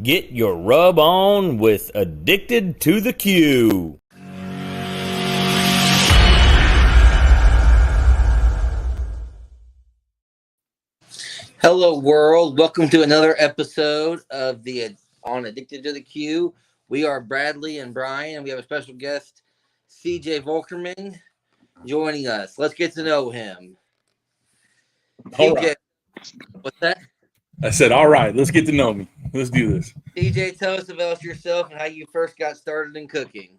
Get your rub on with Addicted to the Q. Hello, world. Welcome to another episode of the on Addicted to the Q. We are Bradley and Brian, and we have a special guest, CJ Volkerman, joining us. Let's get to know him. All CJ, right. what's that? I said, all right, let's get to know me. Let's do this. CJ, tell us about yourself and how you first got started in cooking.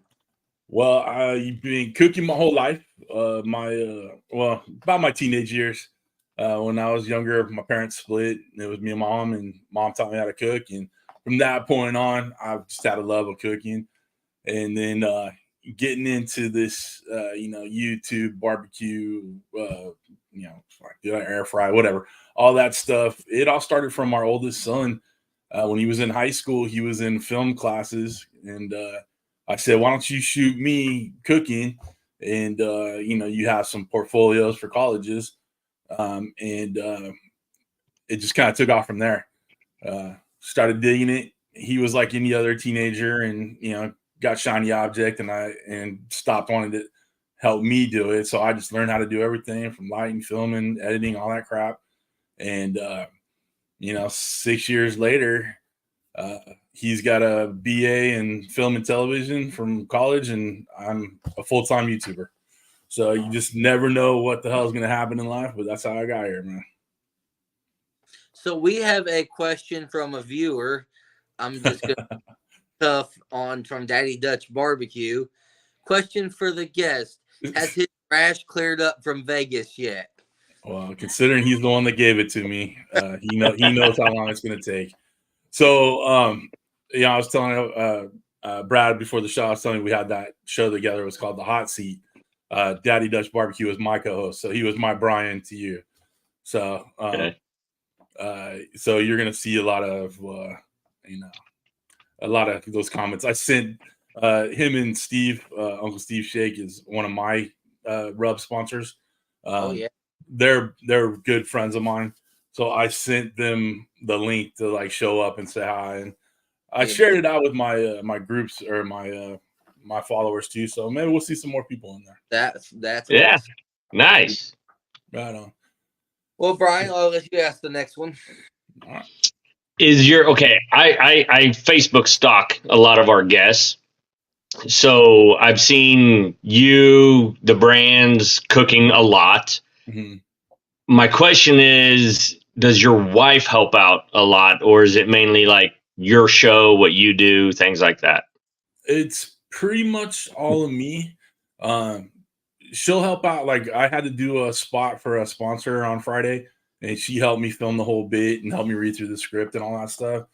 Well, I've been cooking my whole life. About my teenage years. When I was younger, my parents split. And it was me and mom, and mom taught me how to cook. And from that point on, I've just had a love of cooking. And then getting into this, YouTube barbecue, air fry, whatever, all that stuff. It all started from our oldest son. When he was in high school, he was in film classes, and I said, "Why don't you shoot me cooking?" And you have some portfolios for colleges, and it just kind of took off from there. Started digging it. He was like any other teenager, and got shiny object, and stopped wanting to help me do it. So I just learned how to do everything from lighting, filming, editing, all that crap. And 6 years later, he's got a BA in film and television from college, and I'm a full-time YouTuber. So you just never know what the hell is going to happen in life, but that's how I got here, man. So we have a question from a viewer. I'm just going to tough on from Daddy Dutch Barbecue. Question for the guest: has his trash cleared up from Vegas yet? Well, considering he's the one that gave it to me, he knows how long it's going to take. So, I was telling Brad before the show, I was telling you we had that show together. It was called The Hot Seat. Daddy Dutch Barbecue was my co-host, so he was my Brian to you. So, so you're going to see a lot of those comments. I sent him and Steve, Uncle Steve Shake is one of my rub sponsors. They're good friends of mine. So I sent them the link to like show up and say hi, and I shared it out with my my groups or my followers too. So maybe we'll see some more people in there. That's yeah, awesome. nice. Right on. Well, Brian, I'll let you ask the next one. All right. Is your okay? I Facebook stalk a lot of our guests, so I've seen you, the brands, cooking a lot. Mm-hmm. My question is, does your wife help out a lot, or is it mainly like your show, what you do, things like that? It's pretty much all of me. She'll help out. Like I had to do a spot for a sponsor on Friday, and she helped me film the whole bit and helped me read through the script and all that stuff.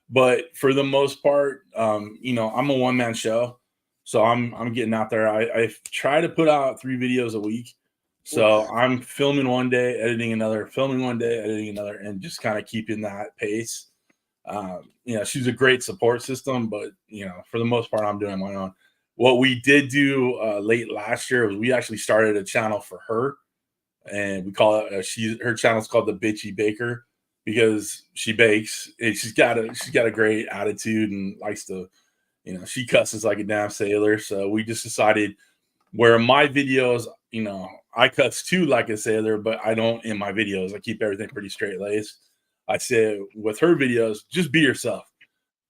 But for the most part, I'm a one-man show, so I'm getting out there. I try to put out 3 videos a week. So I'm filming one day, editing another, filming one day, editing another, and just kind of keeping that pace. She's a great support system, but for the most part, I'm doing my own. What we did do late last year was we actually started a channel for her, and we call it her channel is called the Bitchy Baker because she bakes and she's got a great attitude and likes to, she cusses like a damn sailor. So we just decided where my videos, I cuss too like a sailor, but I don't in my videos. I keep everything pretty straight laced. I said with her videos, just be yourself.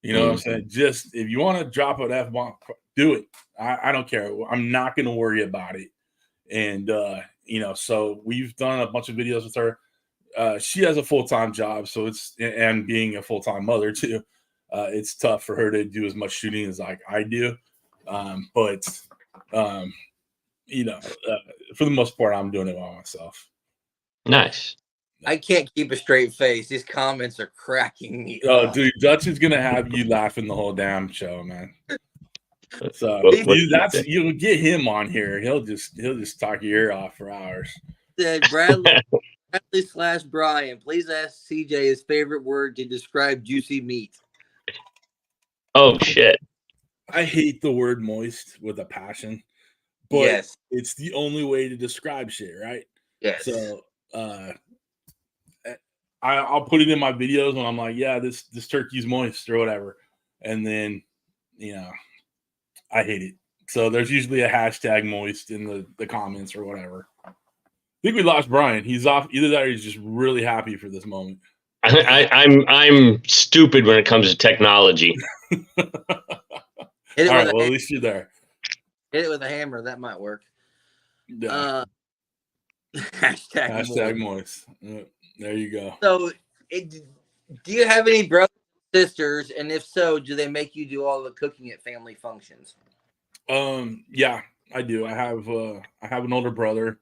You know what I'm saying? Just if you want to drop an F-bomb, do it. I don't care. I'm not going to worry about it. And, so we've done a bunch of videos with her. She has a full-time job, and being a full-time mother too, it's tough for her to do as much shooting as like I do. For the most part, I'm doing it by myself. Nice. I can't keep a straight face. These comments are cracking me up. Dude, Dutch is gonna have you laughing the whole damn show, man. So you'll get him on here. He'll just talk your ear off for hours. Said Bradley / Brian, please ask CJ his favorite word to describe juicy meat. Oh shit! I hate the word moist with a passion, but it's the only way to describe shit, right? Yes. So I'll put it in my videos when I'm like, yeah, this turkey's moist or whatever, and then I hate it. So there's usually a hashtag moist in the comments or whatever. I think we lost Brian. He's off. Either that or he's just really happy for this moment. I'm stupid when it comes to technology. Hit it All right, with well, at least you're there. hit it with a hammer. That might work. Yeah. Hashtag moist. There you go. So, do you have any brothers and sisters? And if so, do they make you do all the cooking at family functions? Yeah, I do. I have an older brother.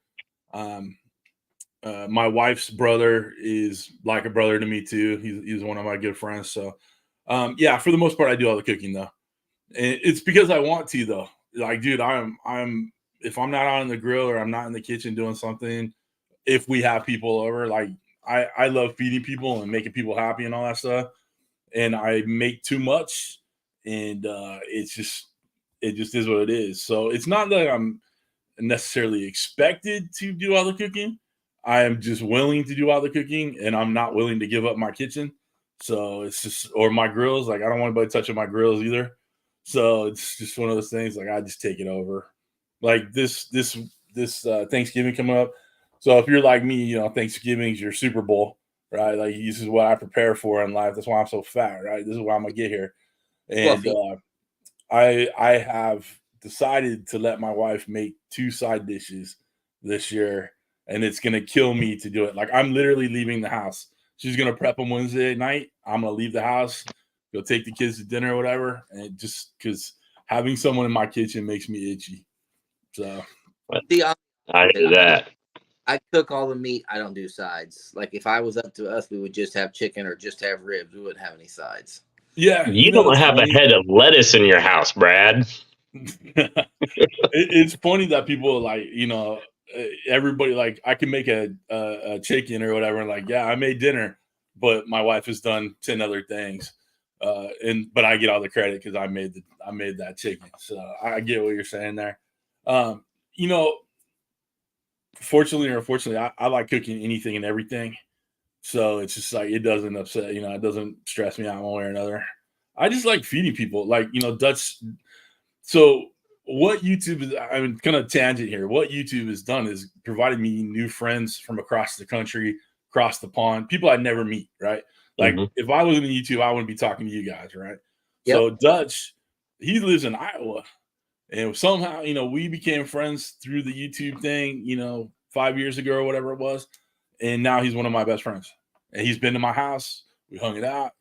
My wife's brother is like a brother to me too. He's one of my good friends. So, yeah, for the most part, I do all the cooking though. And it's because I want to though. Like, dude, I'm if I'm not on the grill or I'm not in the kitchen doing something, if we have people over, like I love feeding people and making people happy and all that stuff. And I make too much, and it just is what it is. So it's not that I'm necessarily expected to do all the cooking. I am just willing to do all the cooking, and I'm not willing to give up my kitchen. So it's just, or my grills. Like, I don't want anybody touching my grills either. So it's just one of those things. Like, I just take it over. Like this Thanksgiving coming up. So if you're like me, Thanksgiving's your Super Bowl, right? Like, this is what I prepare for in life. That's why I'm so fat, right? This is why I'm gonna get here. And I have decided to let my wife make 2 side dishes this year, and it's gonna kill me to do it. Like, I'm literally leaving the house. She's gonna prep them Wednesday night. I'm gonna leave the house, go take the kids to dinner or whatever, and just because having someone in my kitchen makes me itchy. So I do that. I cook all the meat. I don't do sides. Like, if I was up to us, we would just have chicken or just have ribs. We wouldn't have any sides. Yeah, You don't have a head of lettuce in your house, Brad. It's funny that people like, everybody, like, I can make a chicken or whatever, and like, yeah, I made dinner, but my wife has done 10 other things, but I get all the credit because I made that chicken. So I get what you're saying there. Fortunately or unfortunately, I like cooking anything and everything. So it's just like, it doesn't upset, it doesn't stress me out one way or another. I just like feeding people, like, Dutch. So what YouTube is, I'm kind of tangent here. What YouTube has done is provided me new friends from across the country, across the pond, people I'd never meet, right? Like, if I wasn't in YouTube, I wouldn't be talking to you guys, right? Yep. So Dutch, he lives in Iowa. And somehow, we became friends through the YouTube thing, 5 years ago or whatever it was. And now he's one of my best friends. And he's been to my house. We hung it out.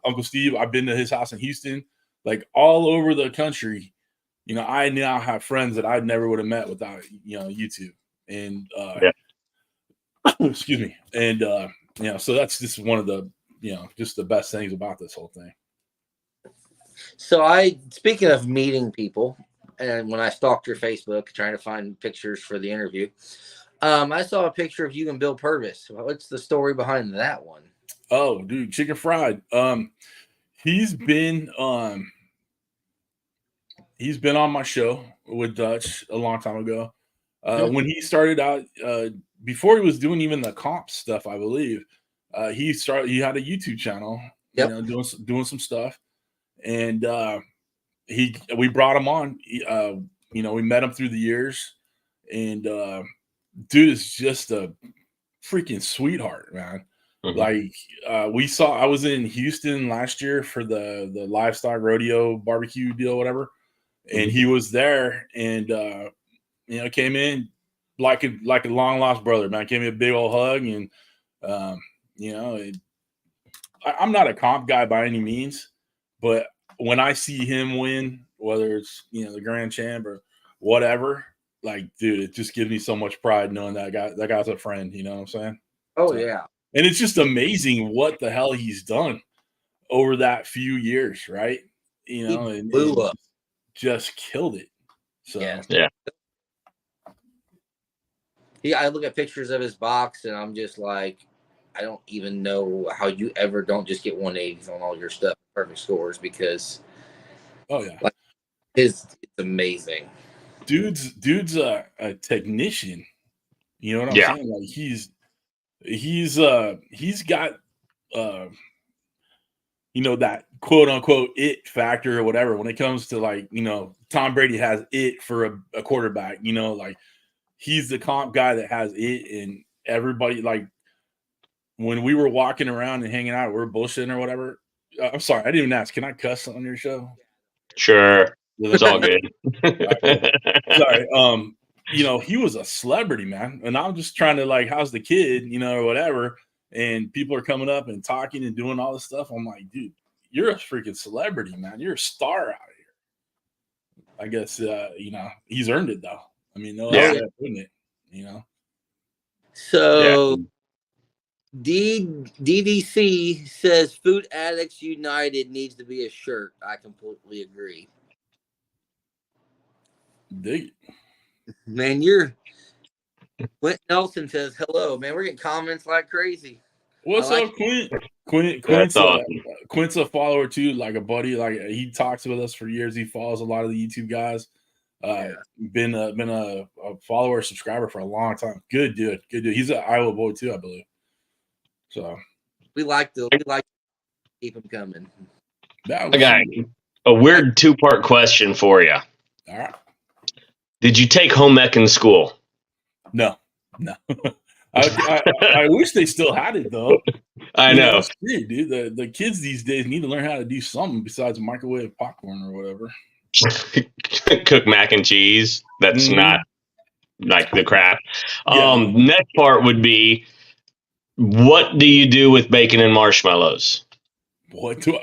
Uncle Steve, I've been to his house in Houston, like all over the country. I now have friends that I never would have met without, YouTube. And, excuse me. And, so that's just one of the, just the best things about this whole thing. So speaking of meeting people, and when I stalked your Facebook trying to find pictures for the interview, I saw a picture of you and Bill Purvis. What's the story behind that one? Oh, dude, chicken fried. He's been on my show with Dutch a long time ago. When he started out, before he was doing even the comp stuff, I believe, he had a YouTube channel, doing some stuff. And we brought him on. We met him through the years, and dude is just a freaking sweetheart, man. Like, I was in Houston last year for the livestock rodeo barbecue deal, whatever, and he was there, and came in like a long lost brother, man. Gave me a big old hug, and I'm not a comp guy by any means, but when I see him win, whether it's the Grand Champ or whatever, like, dude, it just gives me so much pride knowing that guy's a friend. You know what I'm saying? Oh, yeah. And it's just amazing what the hell he's done over that few years, right? And blew up. Just killed it. So yeah. I look at pictures of his box, and I'm just like, I don't even know how you ever don't just get 180s on all your stuff, perfect scores, because like, it's amazing. Dude's a technician. You know what I'm saying? Like, he's got that quote unquote it factor or whatever when it comes to like, Tom Brady has it for a quarterback, like he's the comp guy that has it, and everybody, like when we were walking around and hanging out, we're bullshitting or whatever. I'm sorry, I didn't even ask. Can I cuss on your show? Sure. It's all good. Sorry. He was a celebrity, man. And I'm just trying to like, how's the kid, or whatever. And people are coming up and talking and doing all this stuff. I'm like, dude, you're a freaking celebrity, man. You're a star out here. I guess, he's earned it though. I mean, no, Yeah. wouldn't it? So DDC says Food Addicts United needs to be a shirt. I completely agree. Dig it. Man, Quint Nelson says hello. Man, we're getting comments like crazy. What's up, Quint? Quint's a follower too, like a buddy. Like he talks with us for years. He follows a lot of the YouTube guys. Been a follower, subscriber for a long time. Good dude. He's an Iowa boy too, I believe. So we like to keep him coming. I got a weird 2-part question for you. All right. Did you take home ec in school? No. I wish they still had it though. I know. Dude, the kids these days need to learn how to do something besides microwave popcorn or whatever. Cook mac and cheese. That's not like the crap. Yeah. Next part would be, what do you do with bacon and marshmallows? What do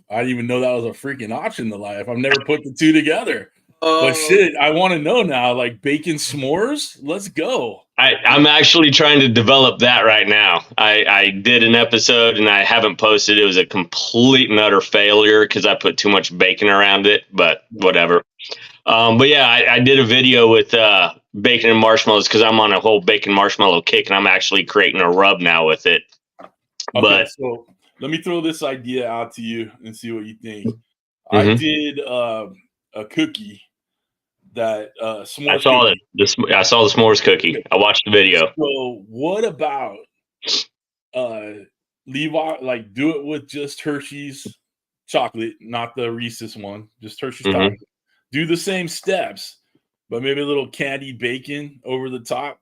I didn't even know that was a freaking option in life. I've never put the two together. But shit, I want to know now. Like bacon s'mores, let's go. I'm actually trying to develop that right now. I did an episode and I haven't posted. It was a complete and utter failure because I put too much bacon around it, but whatever. But yeah, I did a video with bacon and marshmallows because I'm on a whole bacon marshmallow kick and I'm actually creating a rub now with it. Okay, but so let me throw this idea out to you and see what you think. I did a cookie that s'mores. I saw it. I saw the s'mores cookie. I watched the video. So what about Levi? Like, do it with just Hershey's chocolate, not the Reese's one. Just Hershey's chocolate. Do the same steps, but maybe a little candied bacon over the top,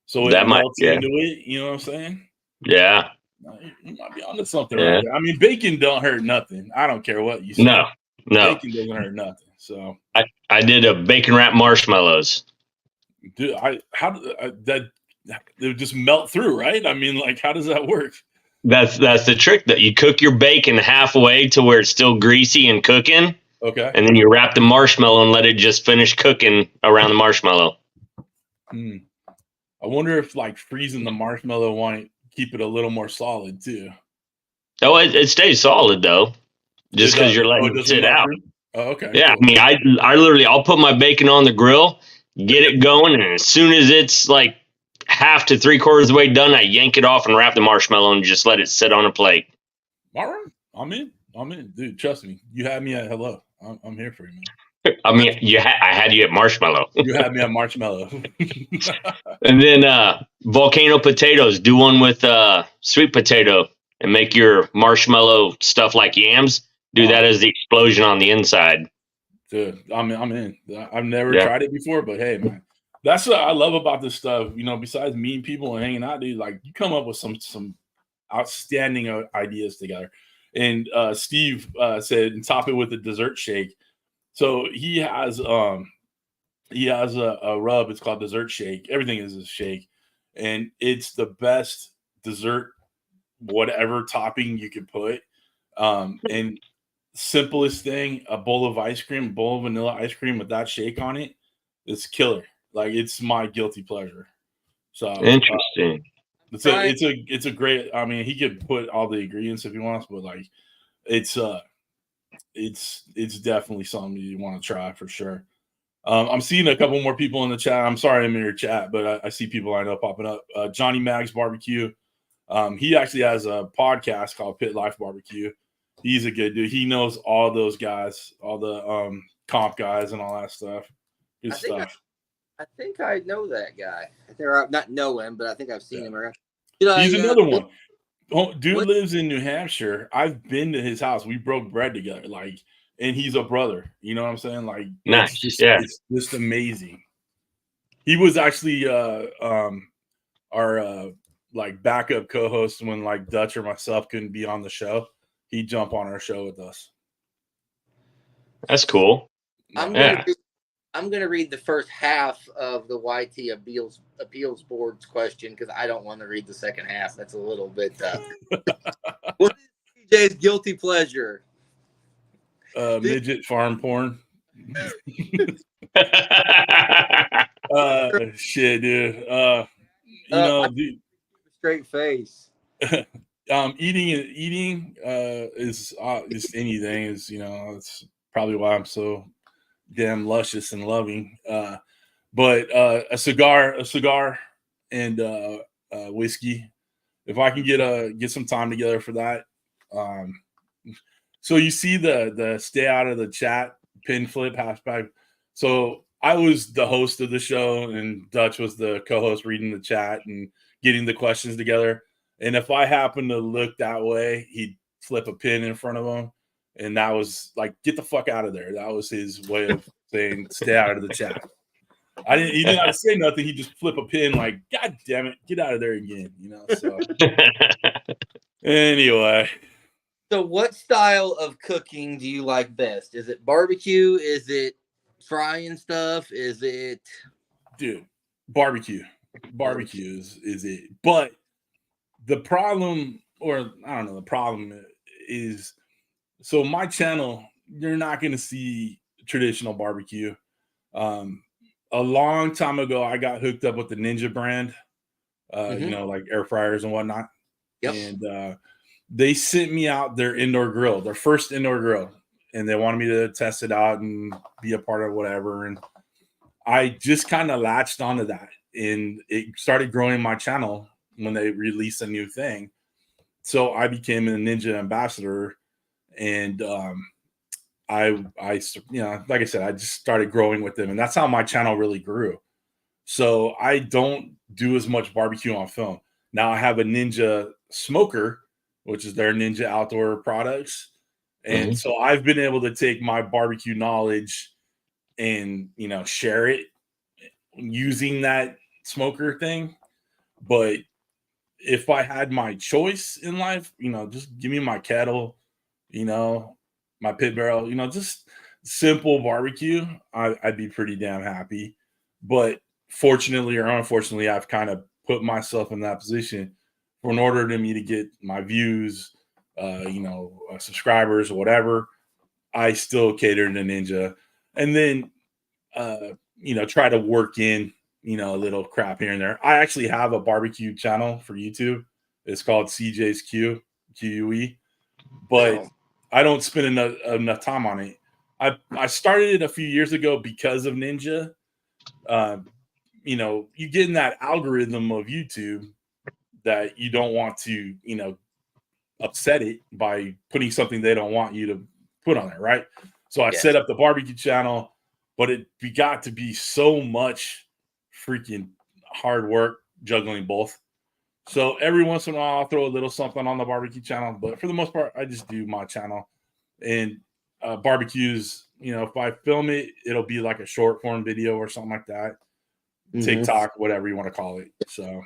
so it melts into it. You know what I'm saying? Yeah. You might be onto something right there. I mean, bacon don't hurt nothing. I don't care what you say. No. Bacon doesn't hurt nothing. So I did a bacon wrap marshmallows. Dude, that it would just melt through, right? I mean, like, how does that work? That's the trick. That you cook your bacon halfway to where it's still greasy and cooking. Okay. And then you wrap the marshmallow and let it just finish cooking around the marshmallow. I wonder if like freezing the marshmallow might keep it a little more solid too. Oh, it stays solid though, just because you're letting it sit out. Oh, okay. Yeah, cool. I mean, I'll put my bacon on the grill, get it going, and as soon as it's like half to 3/4 of the way done, I yank it off and wrap the marshmallow and just let it sit on a plate. All right, I'm in, dude. Trust me, you had me at hello. I'm here for you, man. I mean, I had you at marshmallow. You had me at marshmallow. And then volcano potatoes. Do one with sweet potato and make your marshmallow stuff like yams. Do that as the explosion on the inside. Dude, I'm in. I've never tried it before, but hey, man, that's what I love about this stuff. Besides meeting people and hanging out, dude, like you come up with some outstanding ideas together. And Steve said, and top it with a dessert shake. So he has a rub. It's called Dessert Shake. Everything is a shake, and it's the best dessert, whatever topping you could put. And simplest thing, a bowl of vanilla ice cream with that shake on it, it's killer. Like it's my guilty pleasure. So interesting. It's a great. I mean, he could put all the ingredients if he wants, but like it's definitely something you want to try for sure. I'm seeing a couple more people in the chat. I'm sorry I'm in your chat, but I see people I know popping up. Johnny Mag's Barbecue. He actually has a podcast called Pit Life Barbecue. He's a good dude. He knows all those guys, all the comp guys and all that stuff. Good stuff. I think I know that guy. I not know him, but I think I've seen him around. He's another one. Dude what- lives in New Hampshire. I've been to his house. We broke bread together. Like, and he's a brother. You know what I'm saying? Like, Nice. it's just amazing. He was actually our like backup co-host when like Dutch or myself couldn't be on the show. He'd jump on our show with us. That's cool. I'm Yeah. gonna read the first half of the YT appeals board's question because I don't want to read the second half. That's a little bit. What is CJ's guilty pleasure? Midget farm porn. Shit, dude. Dude, Straight face. eating is just anything is, it's probably why I'm so damn luscious and loving. But a cigar and whiskey, if I can get some time together for that. So you see the stay out of the chat pin flip hashtag. So I was the host of the show and Dutch was the co-host reading the chat and getting the questions together. And if I happen to look that way, he'd flip a pin in front of him. And that was like, get the fuck out of there. That was his way of saying, stay out of the chat. He didn't have to say nothing. He just flip a pin like, God damn it, get out of there again. So anyway. So what style of cooking do you like best? Is it barbecue? Is it frying stuff? Is it... Dude, barbecue. Barbecue is it. But the problem, or I don't know, the problem is, so my channel, you're not going to see traditional barbecue. A long time ago, I got hooked up with the Ninja brand, like air fryers and whatnot. Yep. And they sent me out their indoor grill, their first indoor grill, and they wanted me to test it out and be a part of whatever. And I just kind of latched onto that, and it started growing my channel when they released a new thing. So I became a Ninja ambassador, and I like I said, I just started growing with them, and that's how my channel really grew. So I don't do as much barbecue on film. Now I have a Ninja smoker, which is their Ninja outdoor products. And so I've been able to take my barbecue knowledge and, share it using that smoker thing. But if I had my choice in life, just give me my kettle, my pit barrel, just simple barbecue, I'd be pretty damn happy. But fortunately or unfortunately, I've kind of put myself in that position in order to me to get my views, subscribers or whatever. I still cater to Ninja, and then try to work in a little crap here and there. I actually have a barbecue channel for YouTube. It's called CJ's QUE, but I don't spend enough time on it. I started it a few years ago because of Ninja. You get in that algorithm of YouTube that you don't want to, upset it by putting something they don't want you to put on there, right? So I set up the barbecue channel, but it got to be so much freaking hard work juggling both. So every once in a while, I'll throw a little something on the barbecue channel, but for the most part, I just do my channel. And barbecues, if I film it, it'll be like a short form video or something like that. TikTok, whatever you want to call it. So,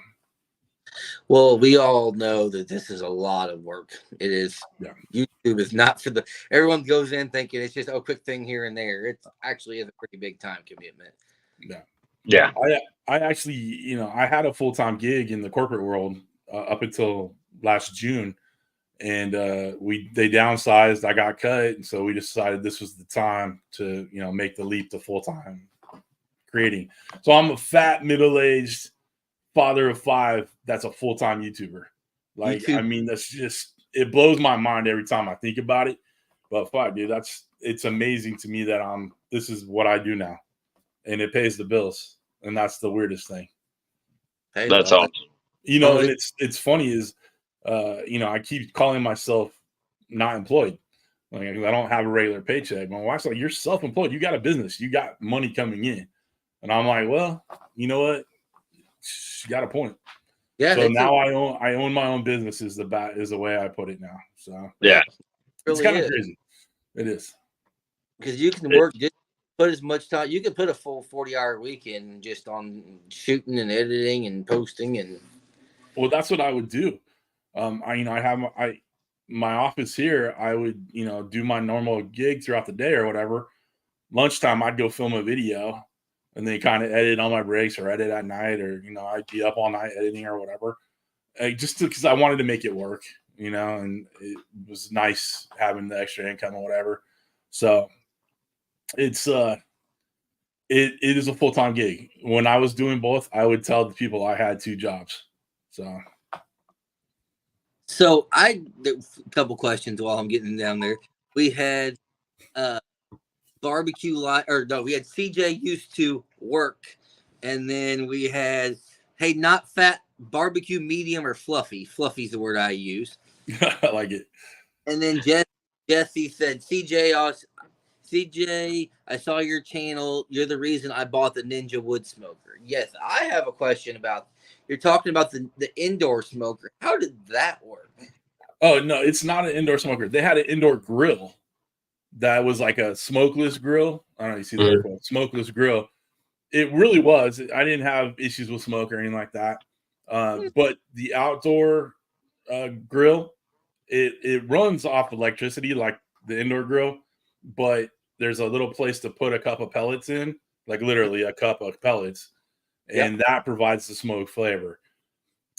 well, we all know that this is a lot of work. It is. Yeah. YouTube is not for everyone goes in thinking it's just a quick thing here and there. It actually is a pretty big time commitment. Yeah. I actually, I had a full-time gig in the corporate world up until last June, and they downsized. I got cut, and so we decided this was the time to, make the leap to full-time creating. So I'm a fat, middle-aged father of 5 that's a full-time YouTuber. Like, I mean, that's just, it blows my mind every time I think about it. But fuck, dude, it's amazing to me that this is what I do now, and it pays the bills, and that's the weirdest thing. Hey, that's awesome. And it's funny is, I keep calling myself not employed. Like, I don't have a regular paycheck. My wife's like, you're self-employed. You got a business. You got money coming in. And I'm like, well, you know what? She got a point. Yeah. So now I own my own business is the way I put it now. So Yeah. it's really kind of is. crazy. It is. Because you can work, just put as much time. You can put a full 40-hour weekend just on shooting and editing and posting and. Well, that's what I would do. I have my office here. I would do my normal gig throughout the day or whatever. Lunchtime, I'd go film a video, and then kind of edit on my breaks or edit at night, or I'd be up all night editing or whatever. Just because I wanted to make it work, and it was nice having the extra income or whatever. So it's it is a full-time gig. When I was doing both, I would tell the people I had 2 jobs. So a couple questions while I'm getting down there. We had barbecue live, or no, we had CJ used to work, and then we had not fat, barbecue medium or fluffy. Fluffy's the word I use. I like it. And then Jesse said, CJ, I saw your channel. You're the reason I bought the Ninja wood smoker. Yes, I have a question about. You're talking about the indoor smoker. How did that work? Oh, no, it's not an indoor smoker. They had an indoor grill that was like a smokeless grill. I don't know if you see the word smokeless grill. It really was. I didn't have issues with smoke or anything like that. But the outdoor grill, it runs off electricity like the indoor grill, but there's a little place to put a cup of pellets in, like literally a cup of pellets. And that provides the smoke flavor.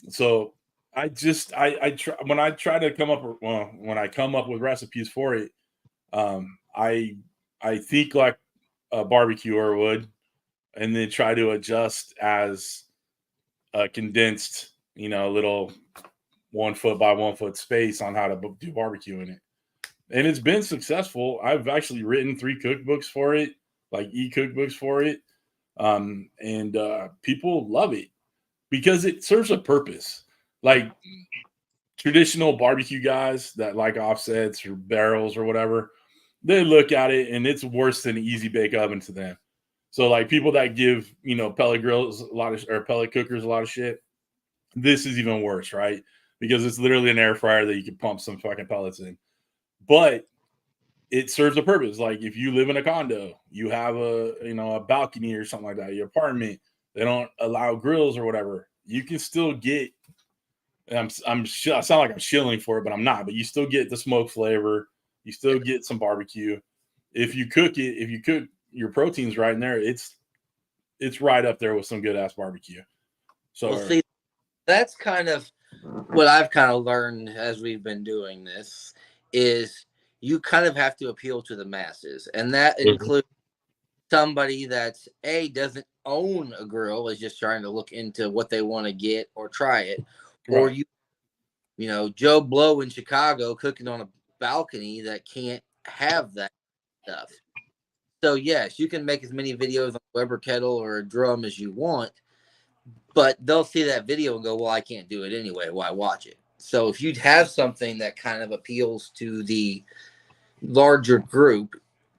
So I try when I try to come up when I come up with recipes for it, I think like a barbecuer would, and then try to adjust as a condensed, little 1 foot by 1 foot space on how to do barbecue in it. And it's been successful. I've actually written 3 cookbooks for it, like e-cookbooks for it. And people love it because it serves a purpose. Like traditional barbecue guys that like offsets or barrels or whatever, they look at it and it's worse than an easy bake oven to them. So like people that give, pellet grills or pellet cookers a lot of shit, this is even worse, right? Because it's literally an air fryer that you can pump some fucking pellets in. But it serves a purpose. Like if you live in a condo, you have a balcony or something like that, your apartment, they don't allow grills or whatever. You can still get, I sound like I'm shilling for it, but I'm not, but you still get the smoke flavor. You still get some barbecue. If you cook your proteins right in there, it's right up there with some good ass barbecue. So well, see, that's kind of what I've kind of learned as we've been doing this is you kind of have to appeal to the masses. And that includes somebody that's doesn't own a grill, is just trying to look into what they want to get or try it. Right. Or Joe Blow in Chicago cooking on a balcony that can't have that stuff. So yes, you can make as many videos on a Weber kettle or a drum as you want, but they'll see that video and go, well, I can't do it anyway. Why watch it? So if you'd have something that kind of appeals to the larger group,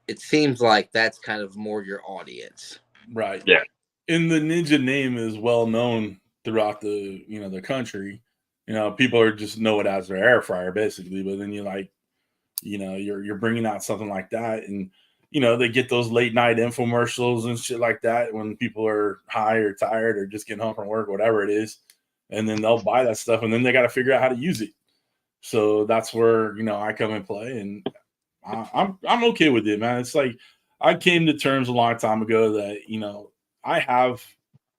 it seems like that's kind of more your audience. Right. Yeah. And the Ninja name is well known throughout the, the country. People are just know it as their air fryer basically, but then you're bringing out something like that, and they get those late night infomercials and shit like that when people are high or tired or just getting home from work, whatever it is, and then they'll buy that stuff, and then they got to figure out how to use it. So that's where I come and play, and I'm okay with it, man. It's like I came to terms a long time ago that I have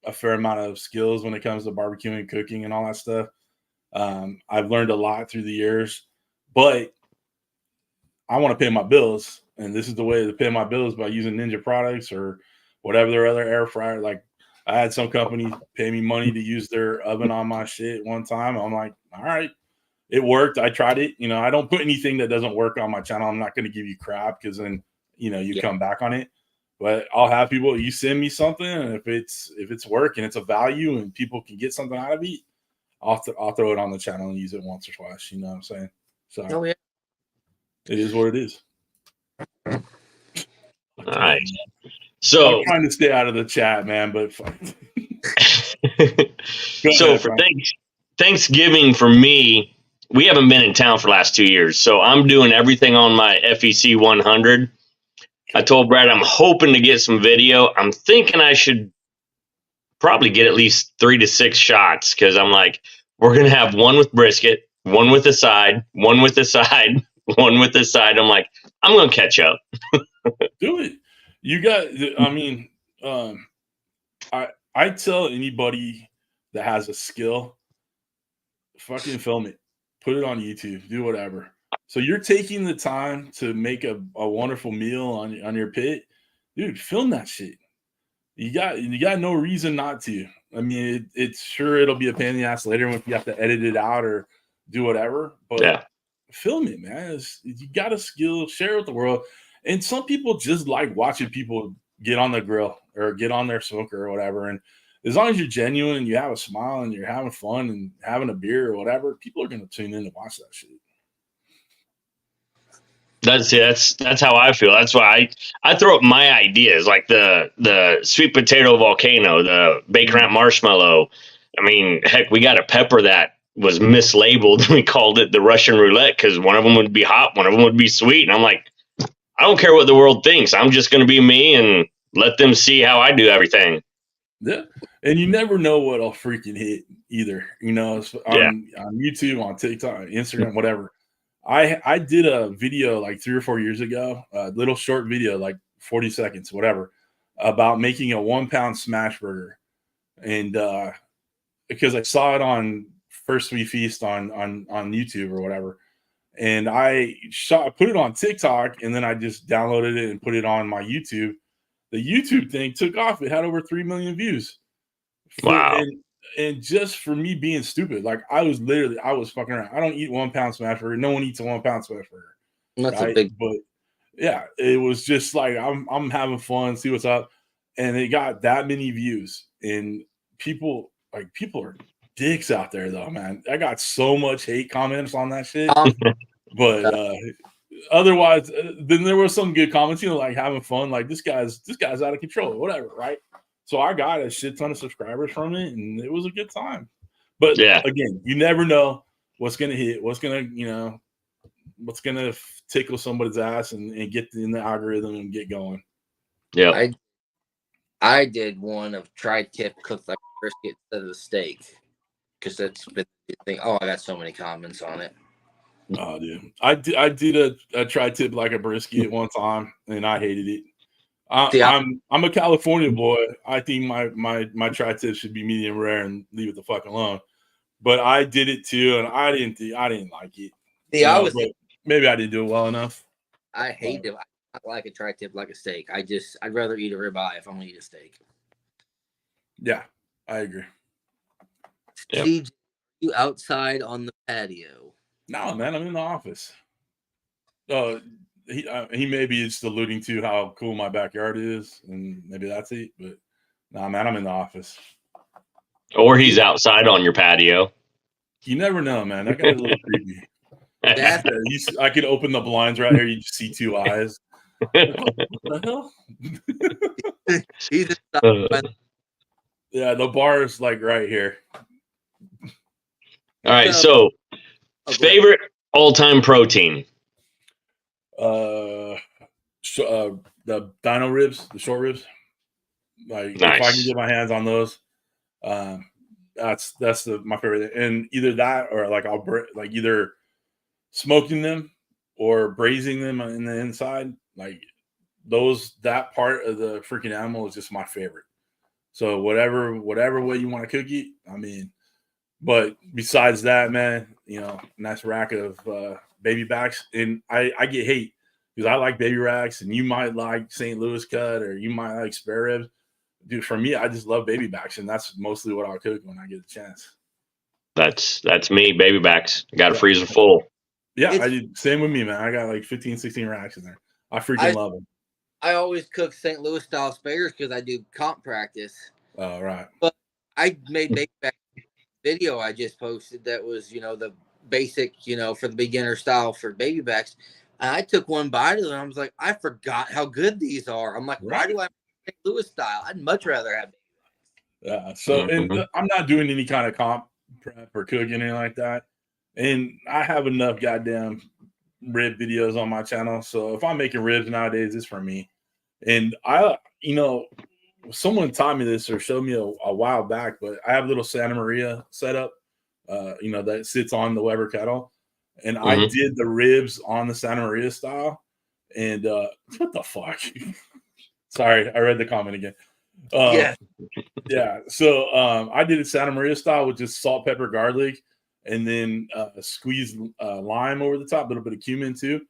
a fair amount of skills when it comes to barbecuing, cooking, and all that stuff. I've learned a lot through the years, but I want to pay my bills, and this is the way to pay my bills by using Ninja products or whatever their other air fryer. Like I had some company pay me money to use their oven on my shit one time. I'm like, all right, it worked. I tried it. I don't put anything that doesn't work on my channel. I'm not going to give you crap because then you come back on it. But I'll have people, you send me something, and if it's work and it's a value and people can get something out of it, I'll throw it on the channel and use it once or twice. You know what I'm saying? So it is what it is. All right. So I'm trying to stay out of the chat, man, but so for Thanksgiving for me, we haven't been in town for the last 2 years, so I'm doing everything on my FEC 100. I told Brad I'm hoping to get some video. I'm thinking I should probably get at least 3 to 6 shots because I'm like, we're gonna have one with brisket, one with the side, one with the side, one with the side. I'm like, I'm gonna catch up. Do it. You got. I mean, I tell anybody that has a skill, fucking film it, put it on YouTube, do whatever. So you're taking the time to make a wonderful meal on your pit, dude. Film that shit. You got no reason not to. I mean, it's sure it'll be a pain in the ass later if you have to edit it out or do whatever. But Yeah. film it, man. You got a skill, share it with the world. And some people just like watching people get on the grill or get on their smoker or whatever. And as long as you're genuine and you have a smile and you're having fun and having a beer or whatever, people are going to tune in to watch that shit. That's how I feel. That's why I throw up my ideas, like the sweet potato volcano, the bacon wrap marshmallow. I mean, heck, we got a pepper that was mislabeled. We called it the Russian roulette because one of them would be hot, one of them would be sweet. And I'm like, I don't care what the world thinks. I'm just going to be me and let them see how I do everything. Yeah. And you never know what'll freaking hit either. You know, on YouTube, on TikTok, Instagram, whatever. I did a video like 3 or 4 years ago, a little short video, like 40 seconds, whatever, about making a 1 pound smash burger. And because I saw it on First We Feast on YouTube or whatever. And I put it on TikTok, and then I just downloaded it and put it on my YouTube. The YouTube thing took off. It had over 3 million views. Wow. And just for me being stupid, like I was fucking around. I don't eat 1 pound smash burger. No one eats a 1 pound smash burger. That's right? a big. But yeah, it was just like I'm having fun, see what's up, and it got that many views. And people are dicks out there, though, man. I got so much hate comments on that shit. But otherwise, then there were some good comments, you know, like having fun, like this guy's out of control, or whatever, right? So I got a shit ton of subscribers from it, and it was a good time. But yeah, again, you never know what's gonna hit, what's gonna tickle somebody's ass and get in the algorithm and get going. Yeah, I did one of tri-tip cooked like brisket instead of a steak because that's been the thing. Oh, I got so many comments on it. Oh, dude, I did a tri-tip like a brisket one time, and I hated it. I'm a California boy. I think my tri-tip should be medium rare and leave it the fuck alone. But I did it too, and I didn't like it. Maybe I didn't do it well enough. I hate it. I like a tri-tip like a steak. I'd rather eat a ribeye if I'm gonna eat a steak. Yeah, I agree. Yep. CJ, you outside on the patio? No, man, I'm in the office. He maybe is alluding to how cool my backyard is, and maybe that's it. But nah, man, I'm in the office. Or he's outside on your patio. You never know, man. That guy's a little creepy. I could open the blinds right here. You just see 2 eyes. What the hell? Yeah, the bar is like right here. All right, so favorite all-time protein. The dino ribs, the short ribs. Like nice. If I can get my hands on those, that's my favorite. And either that or like I'll either smoking them or braising them in the inside. Like that part of the freaking animal is just my favorite. So whatever way you want to cook it, I mean. But besides that, man, you know, nice rack of baby backs. And I get hate because I like baby racks, and you might like St. Louis cut or you might like spare ribs. Dude, for me, I just love baby backs, and that's mostly what I'll cook when I get a chance. That's me, baby backs. I got a freezer full. Yeah, I did. Same with me, man. I got like 15, 16 racks in there. I freaking love them. I always cook St. Louis style spares because I do comp practice. Oh, right. But I made baby back video I just posted that was, you know, the basic, you know, for the beginner style for baby backs. And I took one bite of them and I was like, I forgot how good these are. I'm like, why do I make St. Louis style? I'd much rather have baby backs. Yeah. So and I'm not doing any kind of comp prep or cook anything like that. And I have enough goddamn rib videos on my channel. So if I'm making ribs nowadays, it's for me. And someone taught me this or showed me a while back, but I have a little Santa Maria setup, that sits on the Weber kettle. And I did the ribs on the Santa Maria style. And what the fuck? Sorry, I read the comment again. Yeah. So I did it Santa Maria style with just salt, pepper, garlic, and then squeezed lime over the top, a little bit of cumin too.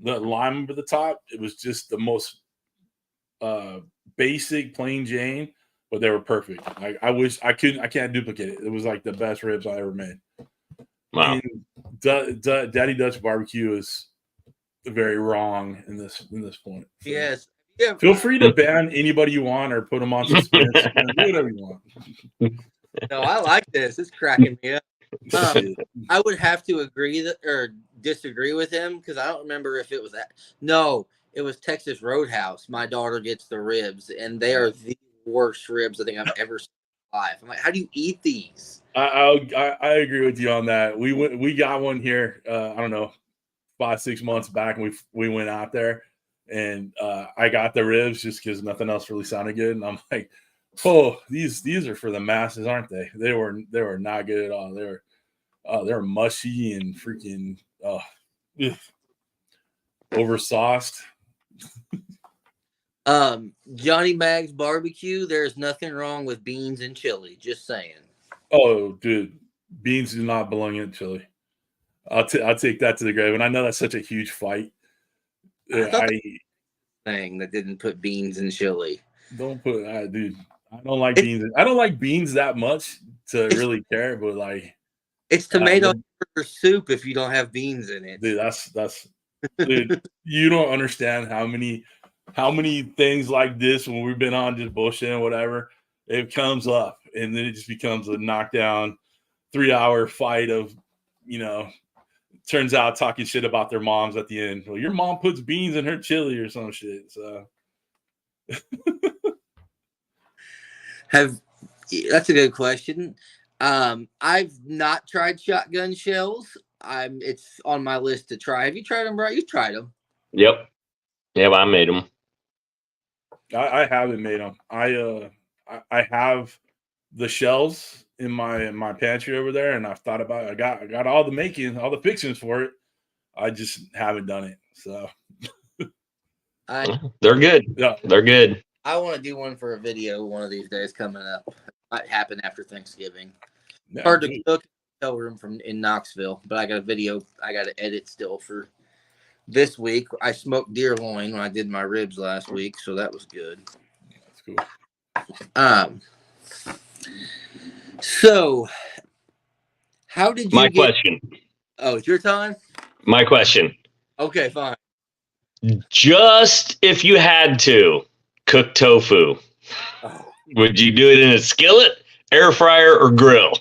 The lime over the top, it was just the most basic plain Jane, but they were perfect. I wish I can't duplicate it. It was like the best ribs I ever made. Wow. Daddy Dutch barbecue is very wrong in this point. So. Yes. Yeah. Feel free to ban anybody you want or put them on suspense. Do whatever you want. No, I like this. It's cracking me up. I would have to agree or disagree with him because I don't remember if it was that. No, it was Texas Roadhouse. My daughter gets the ribs, and they are the worst ribs I think I've ever seen in my life. I'm like, how do you eat these? I agree with you on that. We got one here. I don't know, 5-6 months back, and we went out there, and I got the ribs just because nothing else really sounded good, and I'm like, oh, these are for the masses, aren't they? They were not good at all. They were mushy and freaking oversauced. Johnny Mag's barbecue. There's nothing wrong with beans and chili. Just saying. Oh, dude, beans do not belong in chili. I'll take that to the grave, and I know that's such a huge fight. Thing that didn't put beans in chili. Don't put dude. I don't like beans. I don't like beans that much to really care, but like it's tomato soup if you don't have beans in it. Dude, that's dude, you don't understand how many things like this when we've been on just bullshit and whatever, it comes up and then it just becomes a knockdown 3-hour fight of, turns out talking shit about their moms at the end. Well, your mom puts beans in her chili or some shit. So that's a good question. I've not tried shotgun shells. It's on my list to try. Have you tried them, bro? You tried them? Yep. Yeah, I made them. I haven't made them. I have the shells in my pantry over there, and I've thought about it. I got all the fixings for it. I just haven't done it. So they're good. Yeah, they're good. I want to do one for a video one of these days coming up. Might happen after Thanksgiving. Yeah, hard to cook in the hotel room in Knoxville, but I got a video I got to edit still for this week. I smoked deer loin when I did my ribs last week, so that was good. That's cool. So how did you question? Oh, it's your time? My question. Okay, fine. Just if you had to cook tofu, would you do it in a skillet, air fryer, or grill?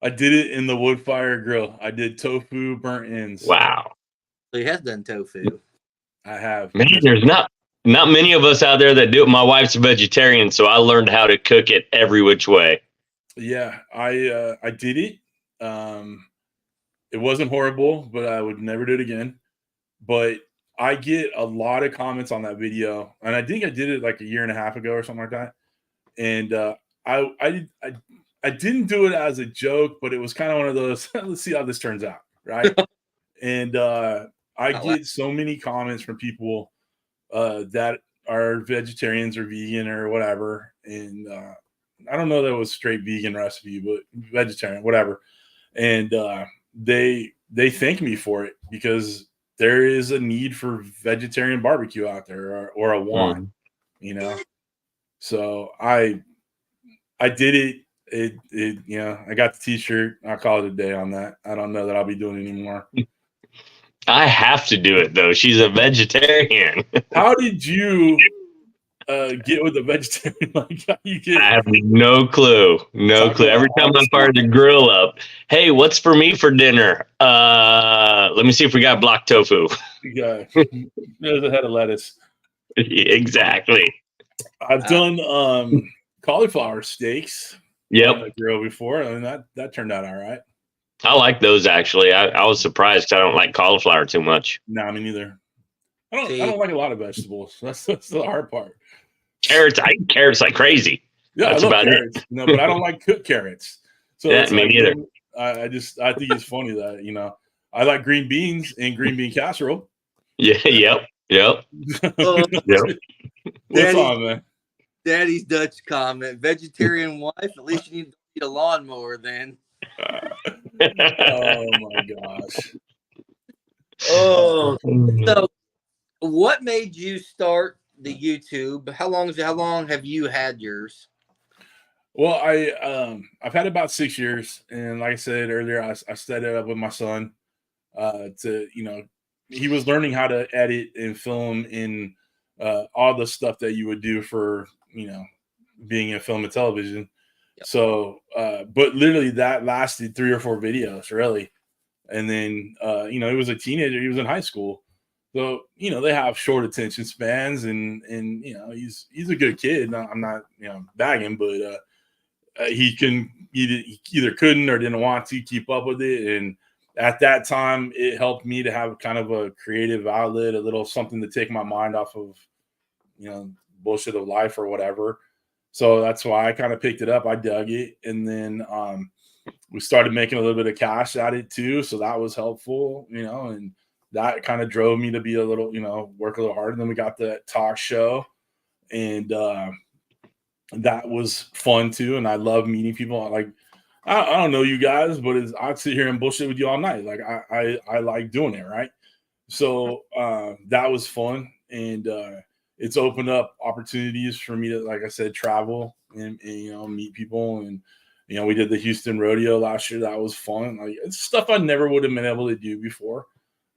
I did it in the wood fire grill. I did tofu burnt ends. Wow. So he has done tofu. I have. Man, there's not many of us out there that do it. My wife's a vegetarian, so I learned how to cook it every which way. Yeah, I did it. It wasn't horrible, but I would never do it again. But I get a lot of comments on that video, and I think I did it like a year and a half ago or something like that. And I didn't do it as a joke, but it was kind of one of those. Let's see how this turns out, right? And I get so many comments from people that are vegetarians or vegan or whatever, and I don't know that it was straight vegan recipe, but vegetarian, whatever. And they thank me for it because there is a need for vegetarian barbecue out there, or a want, So I did it. I got the t-shirt. I'll call it a day on that. I don't know that I'll be doing it anymore. I have to do it though. She's a vegetarian. How did you get with a vegetarian? I have no clue. No clue. Every time I fire the grill up, hey, what's for me for dinner? Let me see if we got block tofu. Yeah, there's a head of lettuce. Exactly. I've done cauliflower steaks. Yep. on the grill before, and that turned out all right. I like those actually. I was surprised 'cause I don't like cauliflower too much. No, me neither. I See, don't like a lot of vegetables. That's the hard part. Carrots, I eat carrots like crazy. Yeah, That's I love about carrots, it. but I don't like cooked carrots. So Yeah, it's me like, neither. I think it's funny that I like green beans and green bean casserole. Yeah, yep. oh, Yep. What's on, man? Daddy's Dutch comment: vegetarian wife. At least you need to eat a lawnmower then. Oh my gosh. Oh, so what made you start the YouTube? How long have you had yours? Well, I've had about 6 years, and like I said earlier, I set it up with my son. He was learning how to edit and film in all the stuff that you would do for being in film and television. Yep. So, but literally that lasted 3 or 4 videos, really. And then, he was a teenager. He was in high school. So, they have short attention spans and he's a good kid. I'm not, bagging, but he either couldn't or didn't want to keep up with it. And at that time, it helped me to have kind of a creative outlet, a little something to take my mind off of, bullshit of life or whatever. So that's why I kind of picked it up. I dug it. And then we started making a little bit of cash at it too. So that was helpful, and that kind of drove me to be a little, work a little harder. And then we got the talk show, and that was fun too. And I love meeting people. Like, I don't know you guys, but I'd sit here and bullshit with you all night. Like I like doing it. Right. So that was fun. And it's opened up opportunities for me to, like I said, travel and meet people. And, we did the Houston rodeo last year. That was fun. Like, it's stuff I never would have been able to do before.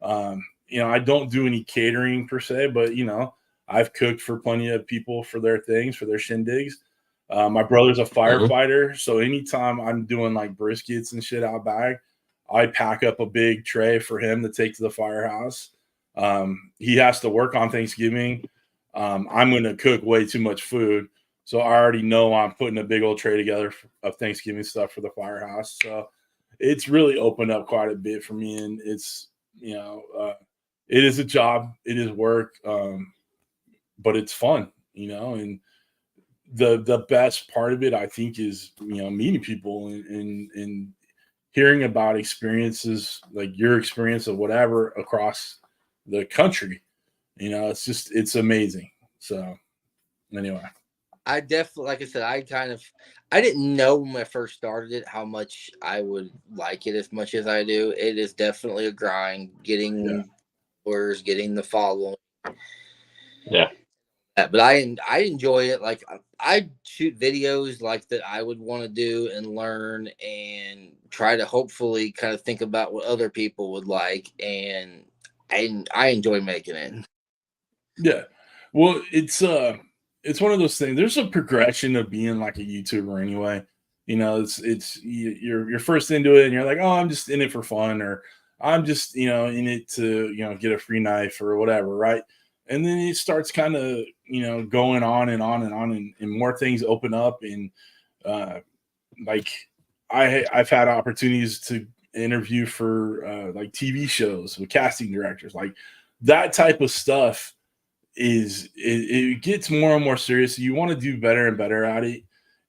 I don't do any catering per se, but, I've cooked for plenty of people for their things, for their shindigs. My brother's a firefighter. So anytime I'm doing like briskets and shit out back, I pack up a big tray for him to take to the firehouse. He has to work on Thanksgiving. I'm going to cook way too much food. So I already know I'm putting a big old tray together of Thanksgiving stuff for the firehouse. So it's really opened up quite a bit for me. And it's, it is a job, it is work, but it's fun, and the best part of it, I think, is, meeting people and hearing about experiences like your experience of whatever across the country. It's amazing. So anyway. I definitely, like I said, I didn't know when I first started it how much I would like it as much as I do. It is definitely a grind getting followers, getting the following. Yeah. But I enjoy it. Like, I shoot videos like that I would want to do and learn and try to hopefully kind of think about what other people would like. And I enjoy making it. Yeah. Well, it's one of those things. There's a progression of being like a YouTuber anyway. You're first into it and you're like, oh, I'm just in it for fun, or I'm just, in it to, get a free knife or whatever. Right. And then it starts kind of, going on and on and on, and more things open up. And like I've had opportunities to interview for like TV shows with casting directors, like that type of stuff. It gets more and more serious. You want to do better and better at it,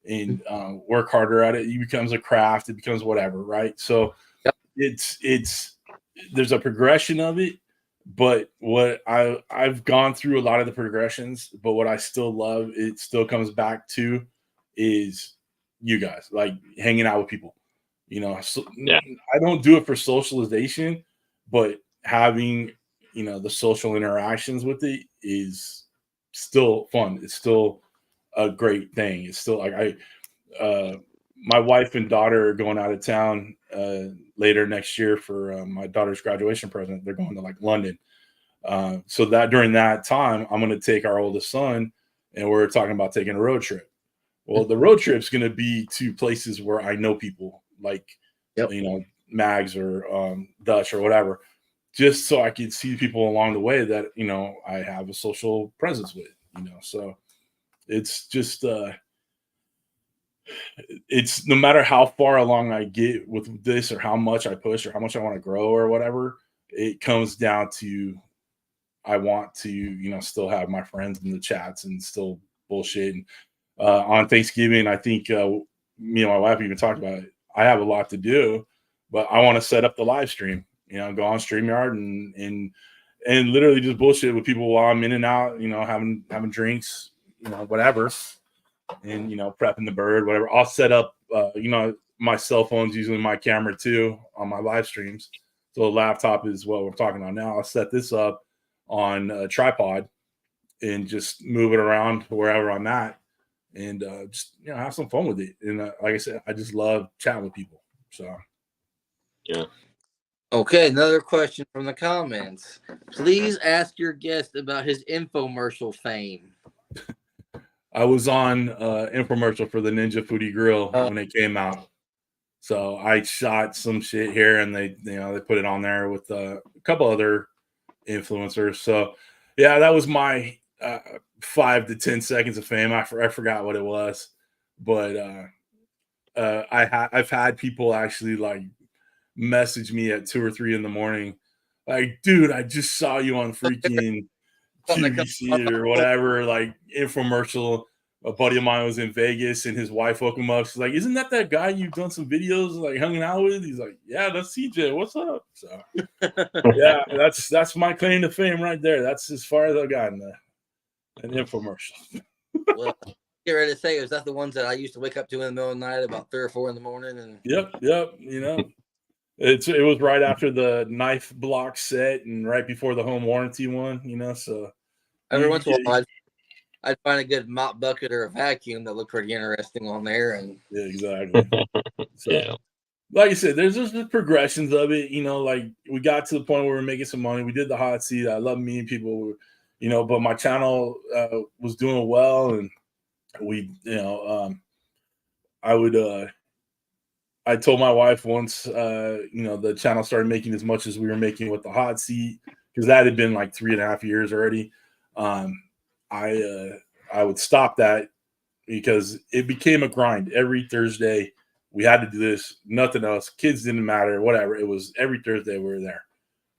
and work harder at it. It becomes a craft. It becomes whatever, right? So it's there's a progression of it, but what I've gone through a lot of the progressions, but what I still love, it still comes back to, is you guys, like hanging out with people. I don't do it for socialization, but having the social interactions with it is still fun. It's still a great thing. It's still like my wife and daughter are going out of town later next year for my daughter's graduation present. They're going to like London. So that during that time, I'm going to take our oldest son, and we're talking about taking a road trip. Well, the road trip's going to be to places where I know people, like, Mags or Dutch or whatever, just so I can see people along the way that, I have a social presence with, so it's just, it's no matter how far along I get with this or how much I push or how much I want to grow or whatever, it comes down to I want to, still have my friends in the chats and still bullshit. And on Thanksgiving, I think me and my wife even talked about it. I have a lot to do, but I want to set up the live stream, go on StreamYard and literally just bullshit with people while I'm in and out, having drinks, whatever. And, prepping the bird, whatever. I'll set up, my cell phone's usually my camera too on my live streams. So the laptop is what we're talking about now. I'll set this up on a tripod and just move it around wherever I'm at and just, have some fun with it. And like I said, I just love chatting with people. So, yeah. Okay, another question from the comments. Please ask your guest about his infomercial fame. I was on infomercial for the Ninja Foodie Grill when it came out. So I shot some shit here and they put it on there with a couple other influencers. So yeah, that was my 5 to 10 seconds of fame. I forgot what it was, but I've had people actually like message me at 2 or 3 in the morning. Like, dude, I just saw you on freaking QVC or whatever, like infomercial. A buddy of mine was in Vegas and his wife woke him up. She's like, "Isn't that guy you've done some videos like hanging out with?" He's like, "Yeah, that's CJ. What's up?" So yeah, that's my claim to fame right there. That's as far as I got in an infomercial. Well, get ready to say, is that the ones that I used to wake up to in the middle of the night about 3 or 4 in the morning? And Yep. It was right after the knife block set and right before the home warranty one, So every once in a while, I'd find a good mop bucket or a vacuum that looked pretty interesting on there. And yeah, exactly. So, Yeah. like I said, there's just the progressions of it. Like we got to the point where we're making some money. We did the hot seat. I love meeting people, but my channel was doing well, and we, I told my wife once, the channel started making as much as we were making with the hot seat, because that had been like 3.5 years already. I would stop that because it became a grind. Every Thursday we had to do this, nothing else. Kids didn't matter, whatever. It was every Thursday we were there.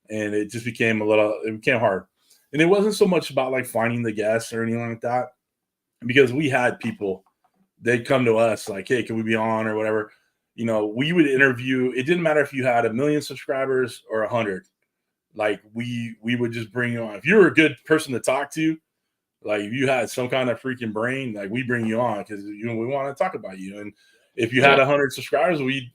And it just became it became hard. And it wasn't so much about like finding the guests or anything like that, because we had people, they'd come to us like, "Hey, can we be on?" or whatever. We would interview. It didn't matter if you had 1 million subscribers or 100. Like we would just bring you on. If you were a good person to talk to, like if you had some kind of freaking brain, like we bring you on because we want to talk about you. And if you had 100 subscribers, we'd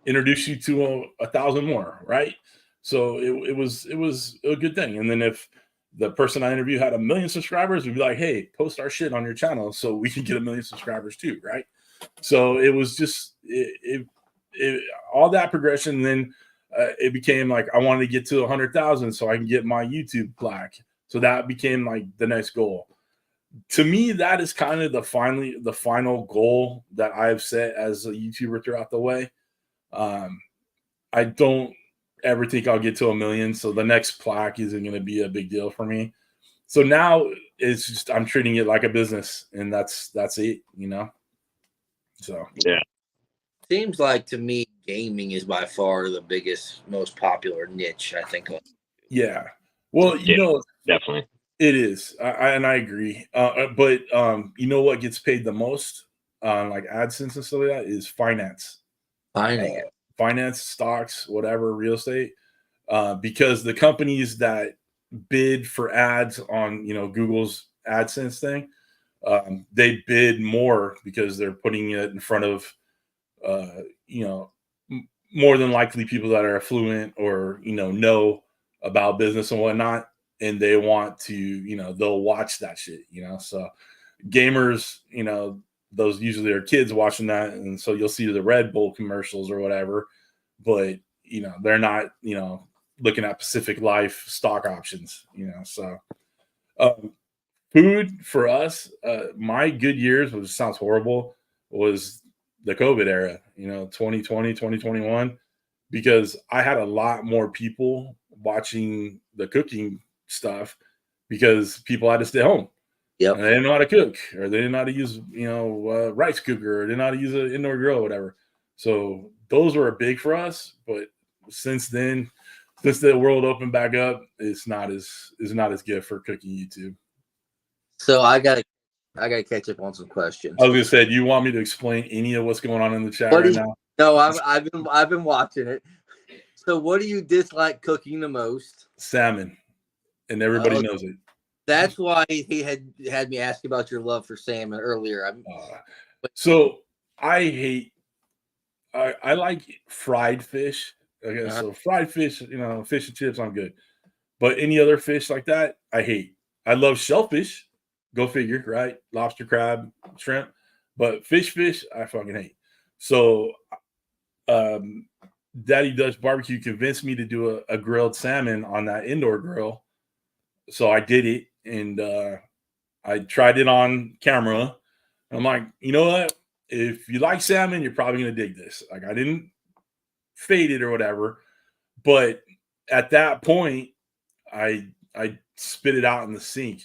introduce you to 1,000 more, right? So it was a good thing. And then if the person I interviewed had 1 million subscribers, we'd be like, "Hey, post our shit on your channel so we can get 1 million subscribers too," right? So it was just all that progression. And then it became like I wanted to get to 100,000 so I can get my YouTube plaque. So that became like the next goal. To me, that is kind of the final goal that I've set as a YouTuber throughout the way. I don't ever think I'll get to 1 million, so the next plaque isn't going to be a big deal for me. So now it's just I'm treating it like a business, and that's it, So yeah. Seems like to me, gaming is by far the biggest, most popular niche, I think. Yeah. Well, Definitely. It is. And I agree. But you know what gets paid the most on like AdSense and stuff like that is finance. Finance, stocks, whatever, real estate. Because the companies that bid for ads on, Google's AdSense thing, they bid more because they're putting it in front of, more than likely people that are affluent or, know about business and whatnot. And they want to, they'll watch that shit, So gamers, those usually are kids watching that. And so you'll see the Red Bull commercials or whatever, but, they're not, looking at Pacific Life stock options, So food for us, my good years, which sounds horrible, was the COVID era, 2020, 2021, because I had a lot more people watching the cooking stuff because people had to stay home. Yep. And they didn't know how to cook, or they didn't know how to use, rice cooker, or they didn't know how to use an indoor grill or whatever. So those were big for us. But since then, since the world opened back up, it's not as good for cooking YouTube. So I gotta catch up on some questions. I was gonna say, do you want me to explain any of what's going on in the chat right now? No, I've been watching it. So what do you dislike cooking the most? Salmon, and everybody knows it. That's why he had me ask about your love for salmon earlier. So I like fried fish. Okay, so fried fish, fish and chips, I'm good. But any other fish like that, I hate. I love shellfish. Go figure, right? Lobster, crab, shrimp. But fish, I fucking hate. So Daddy Dutch Barbecue convinced me to do a grilled salmon on that indoor grill. So I did it, and I tried it on camera. I'm like, you know what? If you like salmon, you're probably going to dig this. Like, I didn't fade it or whatever. But at that point, I spit it out in the sink.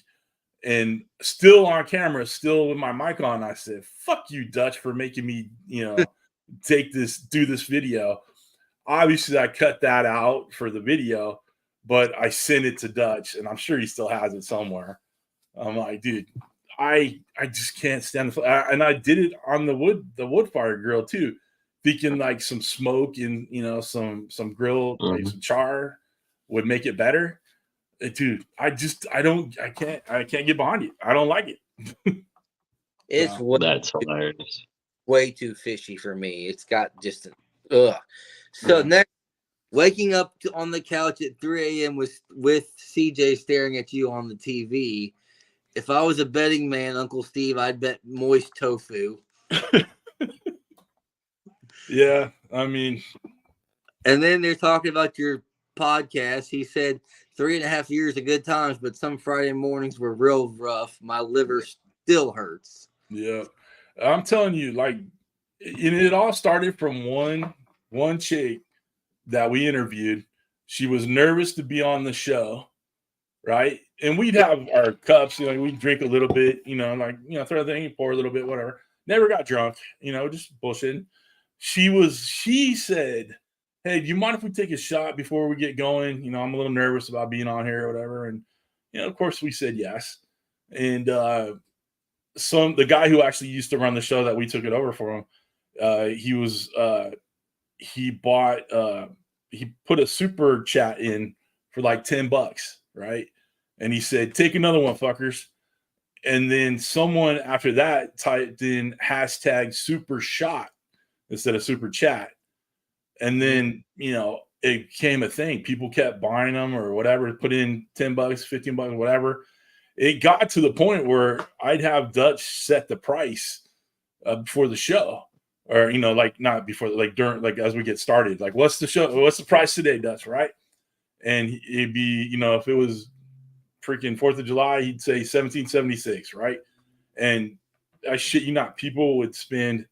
And still on camera, still with my mic on, I said, fuck you, Dutch, for making me, do this video. Obviously, I cut that out for the video, but I sent it to Dutch, and I'm sure he still has it somewhere. I'm like, dude, I just can't stand the and I did it on the wood fire grill too, thinking like some smoke and some grill, like some char would make it better. Dude, I can't get behind it. I don't like it. It's that's hilarious. Way too fishy for me. It's got just ugh. So next, waking up on the couch at 3 a.m. with CJ staring at you on the TV. If I was a betting man, Uncle Steve, I'd bet moist tofu. Yeah, I mean. And then they're talking about your podcast. He said 3.5 years of good times, but some Friday mornings were real rough. My liver still hurts. Yeah, I'm telling you, like, it all started from one chick that we interviewed. She was nervous to be on the show, right? And we'd have our cups, we'd drink a little bit, throw a thing, pour a little bit, whatever. Never got drunk, just bullshitting. She said, hey, do you mind if we take a shot before we get going? I'm a little nervous about being on here or whatever. And, of course we said yes. And the guy who actually used to run the show that we took it over for him, he put a super chat in for like $10, right? And he said, take another one, fuckers. And then someone after that typed in hashtag super shot instead of super chat. And then, it became a thing. People kept buying them or whatever, put in $10, $15, whatever. It got to the point where I'd have Dutch set the price before the show. Or, like not before, like during, like as we get started, like what's the price today, Dutch, right? And it'd be, if it was freaking 4th of July, he'd say $17.76, right? And I shit you not, people would spend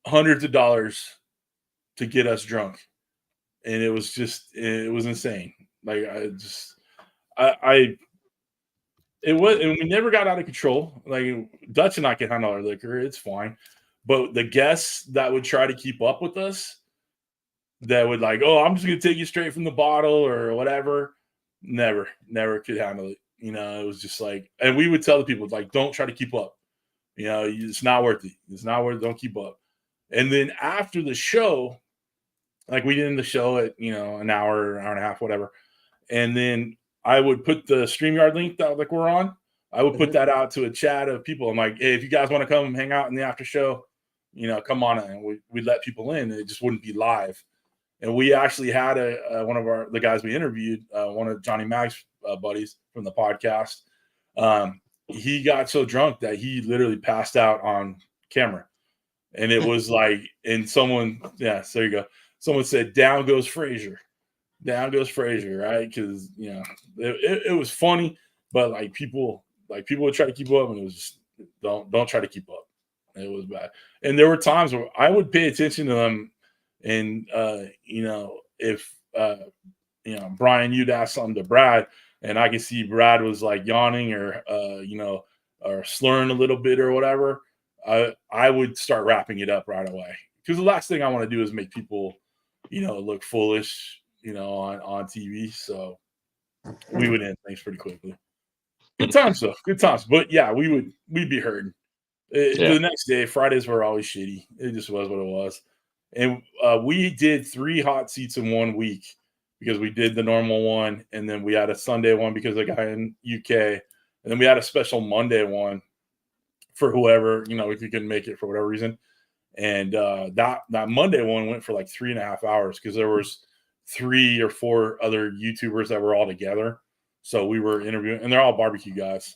hundreds of dollars to get us drunk. And it was insane. Like and we never got out of control. Like Dutch and I can handle our liquor. It's fine. But the guests that would try to keep up with us, that would like, oh, I'm just going to take you straight from the bottle or whatever. Never could handle it. It was just like, and we would tell the people, like, don't try to keep up. It's not worth it. It's not worth it. Don't keep up. And then after the show, like we did in the show at, an hour and a half, whatever. And then I would put the StreamYard link that like we're on. I would put that out to a chat of people. I'm like, hey, if you guys want to come hang out in the after show, come on in. And we'd let people in. And it just wouldn't be live. And we actually had one of the guys we interviewed, one of Johnny Mac's buddies from the podcast. He got so drunk that he literally passed out on camera. And it was like, and someone, so there you go. Someone said, down goes Frazier. Down goes Frazier, right? Because, it was funny, but like people would try to keep up, and it was just, don't try to keep up. It was bad. And there were times where I would pay attention to them, and if Brian, you'd ask something to Brad, and I could see Brad was like yawning or or slurring a little bit or whatever. I would start wrapping it up right away, because the last thing I want to do is make people, look foolish, on TV. So we would end things pretty quickly. Good times though, good times. But yeah, we'd be hurting. The next day, Fridays were always shitty. It just was what it was. And we did 3 hot seats in 1 week, because we did the normal one, and then we had a Sunday one because the guy in UK, and then we had a special Monday one for whoever, if you couldn't make it for whatever reason. And that Monday one went for like 3.5 hours, because there was 3 or 4 other YouTubers that were all together. So we were interviewing, and they're all barbecue guys,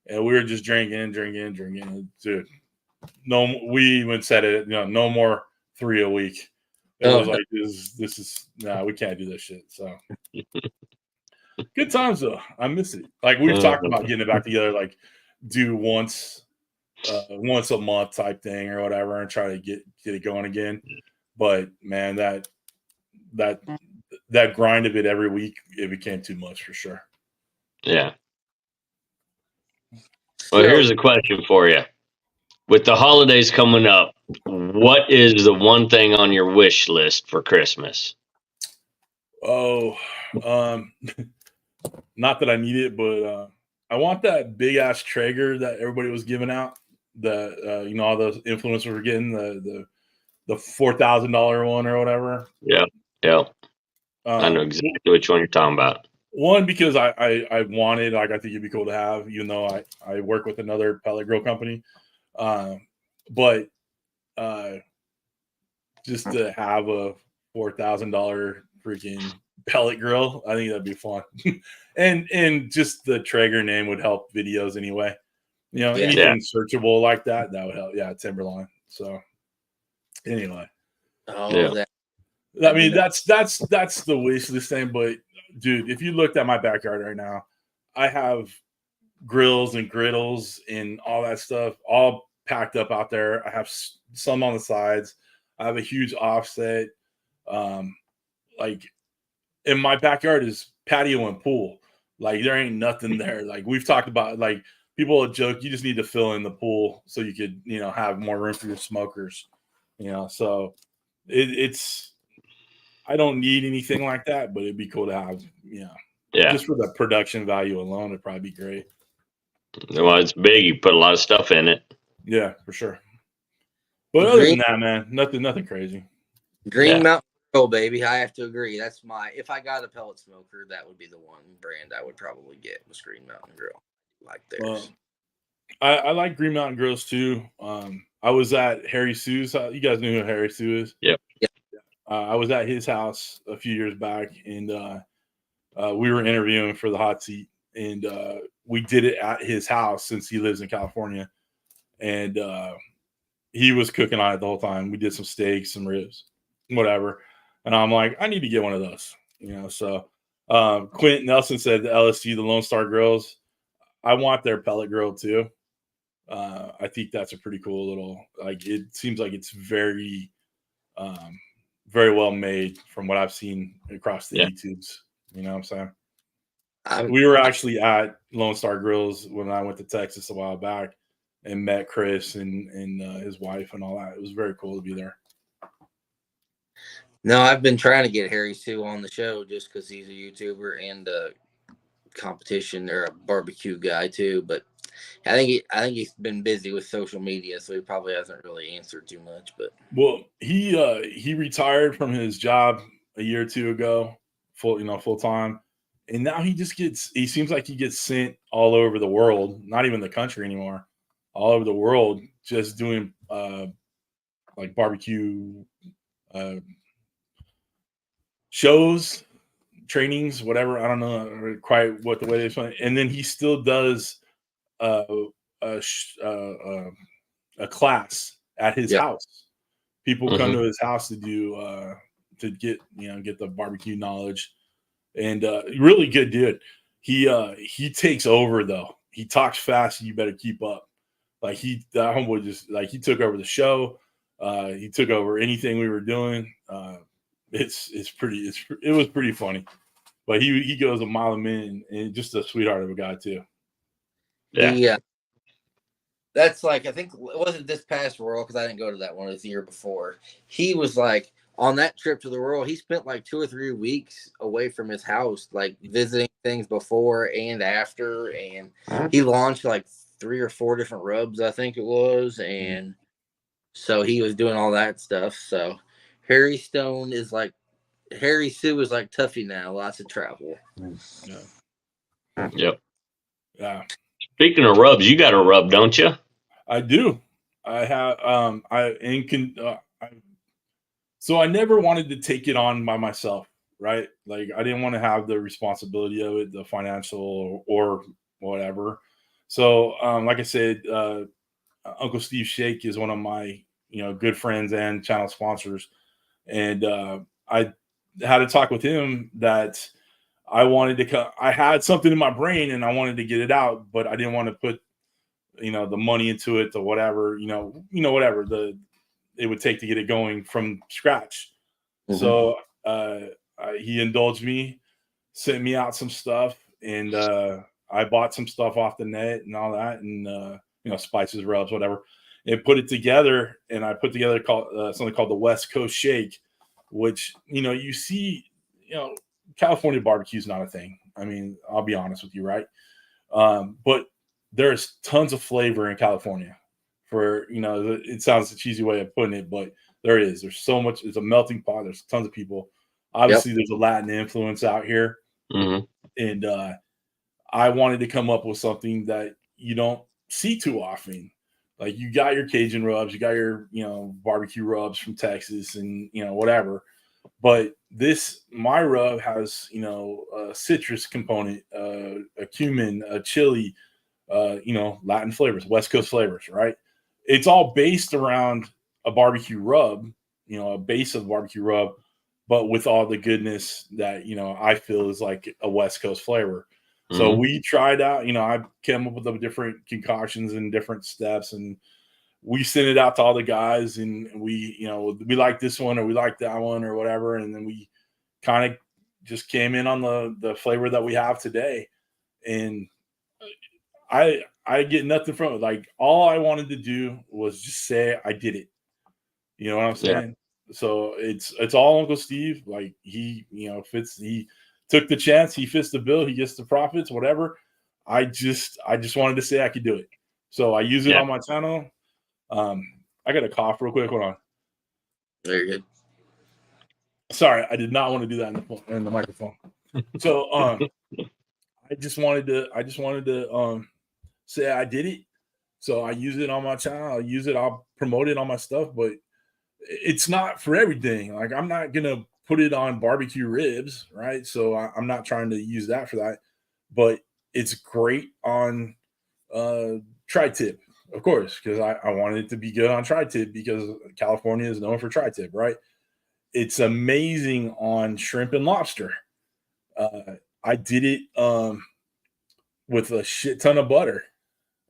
and we were just drinking. Dude, no, we even said it, no more 3 a week. It was like, this is we can't do this shit. So good times though. I miss it. Like, we've talked about getting it back together, like do once a month type thing or whatever, and try to get it going again. But man, that grind of it every week, it became too much for sure. Yeah. Well, here's a question for you. With the holidays coming up, what is the one thing on your wish list for Christmas? Oh, not that I need it, but I want that big ass Traeger that everybody was giving out. That all those influencers were getting, the $4,000 one or whatever. Yeah. I know exactly which one you're talking about. One, because I wanted, like, I think it'd be cool to have, even though I work with another pellet grill company. But just to have a $4,000 freaking pellet grill, I think that'd be fun. and just the Traeger name would help videos anyway. Anything searchable like that would help. Yeah, Timberline. So anyway. I mean, that's the wish list thing. But dude, if you looked at my backyard right now, I have grills and griddles and all that stuff all packed up out there. I have some on the sides. I have a huge offset. Like, in my backyard is patio and pool. Like, there ain't nothing there. Like, we've talked about, like, people will joke, you just need to fill in the pool so you could, have more room for your smokers. So it's I don't need anything like that, but it'd be cool to have, just for the production value alone, it'd probably be great. Well, it's big. You put a lot of stuff in it. Yeah, for sure. But other than that, man, nothing crazy. Green Mountain Grill, baby. I have to agree. That's if I got a pellet smoker, that would be the one brand I would probably get, was Green Mountain Grill. Like theirs. I like Green Mountain Grills too. I was at Harry Sue's. You guys know who Harry Sue is? Yep. I was at his house a few years back, and we were interviewing for the hot seat, and we did it at his house since he lives in California, and he was cooking on it the whole time. We did some steaks, some ribs, whatever, and I'm like, I need to get one of those, So Quint Nelson said the LSG, the Lone Star Grills, I want their pellet grill too. I think that's a pretty cool little, like, it seems like it's very well made from what I've seen across the YouTubes. You know what I'm saying? We were actually at Lone Star Grills when I went to Texas a while back and met Chris and his wife and all that. It was very cool to be there. No, I've been trying to get Harry Sue on the show just because he's a YouTuber and a competition or a barbecue guy too. But I think he's been busy with social media, so he probably hasn't really answered too much. But he retired from his job a year or two ago, full time, and now he seems like he gets sent all over the world, not even the country anymore, all over the world, just doing like barbecue shows, trainings, whatever. I don't know quite what the way they explain it. And then he still does a class at his house. People come to his house to do to get the barbecue knowledge, and really good dude. He takes over though. He talks fast, and you better keep up. Like, that homeboy just, like, he took over the show. He took over anything we were doing. It was pretty funny. but he goes a mile a minute, and just a sweetheart of a guy too. Yeah. That's like, I think it wasn't this past World, because I didn't go to that one. It was the year before. He was like, on that trip to the World, he spent like 2 or 3 weeks away from his house, like visiting things before and after. And he launched like 3 or 4 different rubs, I think it was. And so he was doing all that stuff. So Harry Sue is like Tuffy now, lots of travel. Yeah. Yep. Yeah. Speaking of rubs, you got a rub, don't you? I do. I have. So I never wanted to take it on by myself, right? Like I didn't want to have the responsibility of it, the financial or whatever. So, like I said, Uncle Steve Shake is one of my good friends and channel sponsors, and I had a talk with him that I wanted to. I had something in my brain and I wanted to get it out, but I didn't want to put the money into it, or whatever, whatever it would take to get it going from scratch. Mm-hmm. So he indulged me, sent me out some stuff, and I bought some stuff off the net and all that, and spices, rubs, whatever, and put it together. And I put together something called the West Coast Shake, which you see, California barbecue is not a thing. I mean, I'll be honest with you, right? But there's tons of flavor in California. For it sounds a cheesy way of putting it, but there's so much. It's a melting pot. There's tons of people. Obviously, There's a Latin influence out here, and I wanted to come up with something that you don't see too often. Like you got your Cajun rubs, you got your barbecue rubs from Texas, and whatever. But my rub has a citrus component, a cumin, a chili. Latin flavors, West Coast flavors, right? It's all based around a barbecue rub, a base of barbecue rub, but with all the goodness that, I feel is like a West Coast flavor. Mm-hmm. So we tried out, I came up with the different concoctions and different steps, and we sent it out to all the guys, and we like this one or we like that one or whatever. And then we kind of just came in on the flavor that we have today. And I get nothing from it. Like all I wanted to do was just say I did it. You know what I'm saying? Yeah. So it's all Uncle Steve. Like he took the chance, he fits the bill, he gets the profits, whatever. I just wanted to say I could do it. So I use it on my channel. I got a cough real quick. Hold on. Very good. Sorry, I did not want to do that in the microphone. So I just wanted to say I did it. So I use it on my channel. I'll promote it on my stuff, but it's not for everything. Like I'm not going to put it on barbecue ribs, right? So I'm not trying to use that for that, but it's great on tri-tip, of course, because I wanted it to be good on tri-tip because California is known for tri-tip, right? It's amazing on shrimp and lobster. I did it with a shit ton of butter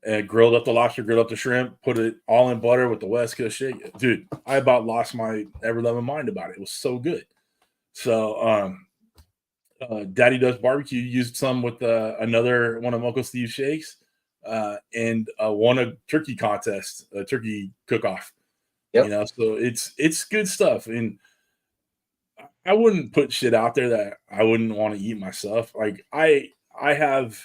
and grilled up the lobster, grilled up the shrimp, put it all in butter with the West Coast Shake. Dude, I about lost my ever-loving mind about it. It was so good. So Daddy Does Barbecue used some with another one of Uncle Steve's shakes and won a turkey contest, a turkey cook-off. Yep. So it's good stuff. And I wouldn't put shit out there that I wouldn't want to eat myself. Like I have,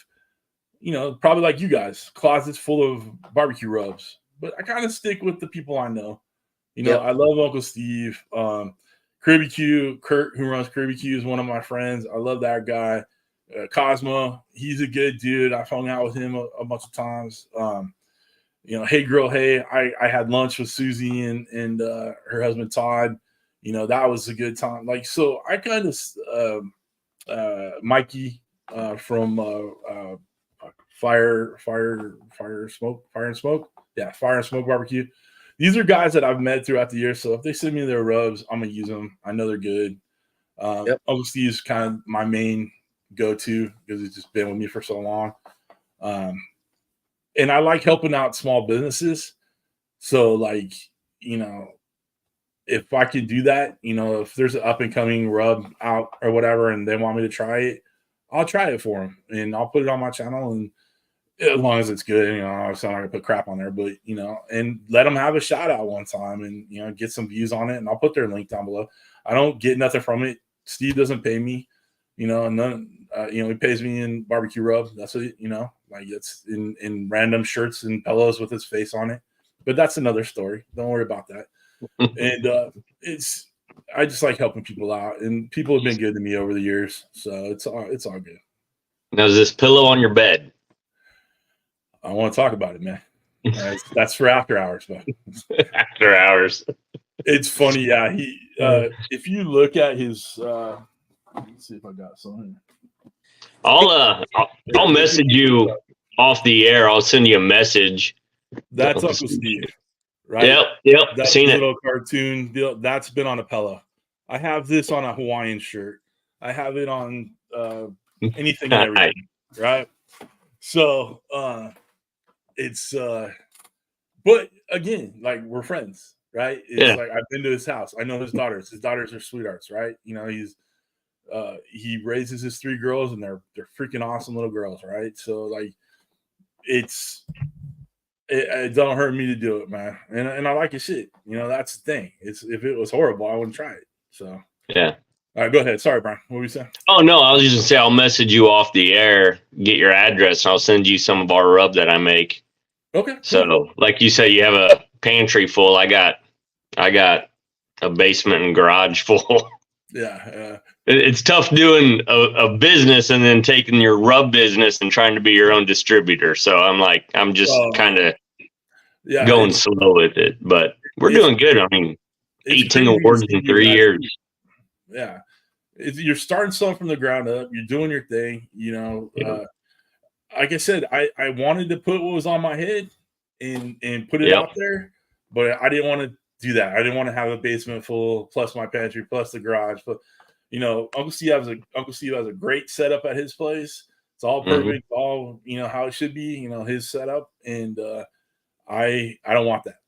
probably like you guys, closets full of barbecue rubs, but I kind of stick with the people I know. Yep. I love Uncle Steve. Kirby Q, Kurt, who runs Kirby Q, is one of my friends. I love that guy. Cosmo, he's a good dude. I've hung out with him a bunch of times. Hey Girl, Hey, I had lunch with Susie and her husband Todd. That was a good time. Like, so I kind of Mikey from Fire and Smoke. Yeah, Fire and Smoke Barbecue. These are guys that I've met throughout the year. So if they send me their rubs, I'm gonna use them. I know they're good. Yep. Uncle Steve's kind of my main go-to because it's just been with me for so long. And I like helping out small businesses. So like, if I can do that, if there's an up and coming rub out or whatever, and they want me to try it, I'll try it for them, and I'll put it on my channel, and as long as it's good, so I'm not gonna put crap on there, but and let them have a shout out one time, and get some views on it, and I'll put their link down below. I don't get nothing from it. Steve doesn't pay me, and none. He pays me in barbecue rub. That's what like it's in random shirts and pillows with his face on it. But that's another story. Don't worry about that. And I just like helping people out, and people have been good to me over the years, so it's all good. Now, is this pillow on your bed? I want to talk about it, man. That's for after hours, but After hours. It's funny, yeah. He if you look at his let's see if I got something. I'll message you off the air. I'll send you a message. That's Uncle Steve, right? Yep. That Seen little cartoon deal, that's been on a pillow. I have this on a Hawaiian shirt. I have it on anything and everything, right? So it's but again, like, we're friends, right? It's like, I've been to his house. I know his daughters. His daughters are sweethearts, right? He raises his 3 girls, and they're freaking awesome little girls, right? So like, it don't hurt me to do it, man. And I like his shit. That's the thing. If it was horrible, I wouldn't try it. So Yeah. All right, go ahead. Sorry, Brian. What were you saying? Oh no, I was just gonna say I'll message you off the air, get your address, and I'll send you some of our rub that I make. Okay. So, like you say, you have a pantry full. I got a basement and garage full. Yeah. It's tough doing a business and then taking your rub business and trying to be your own distributor. So I'm just kind of going slow with it, but we're doing good. I mean, 18 awards in 3 years. Yeah. You're starting something from the ground up. You're doing your thing, like I said, I wanted to put what was on my head and put it out there, but I didn't want to do that. I didn't want to have a basement full plus my pantry plus the garage. But Uncle Steve has a great setup at his place. It's all perfect, all how it should be. His setup, and I don't want that.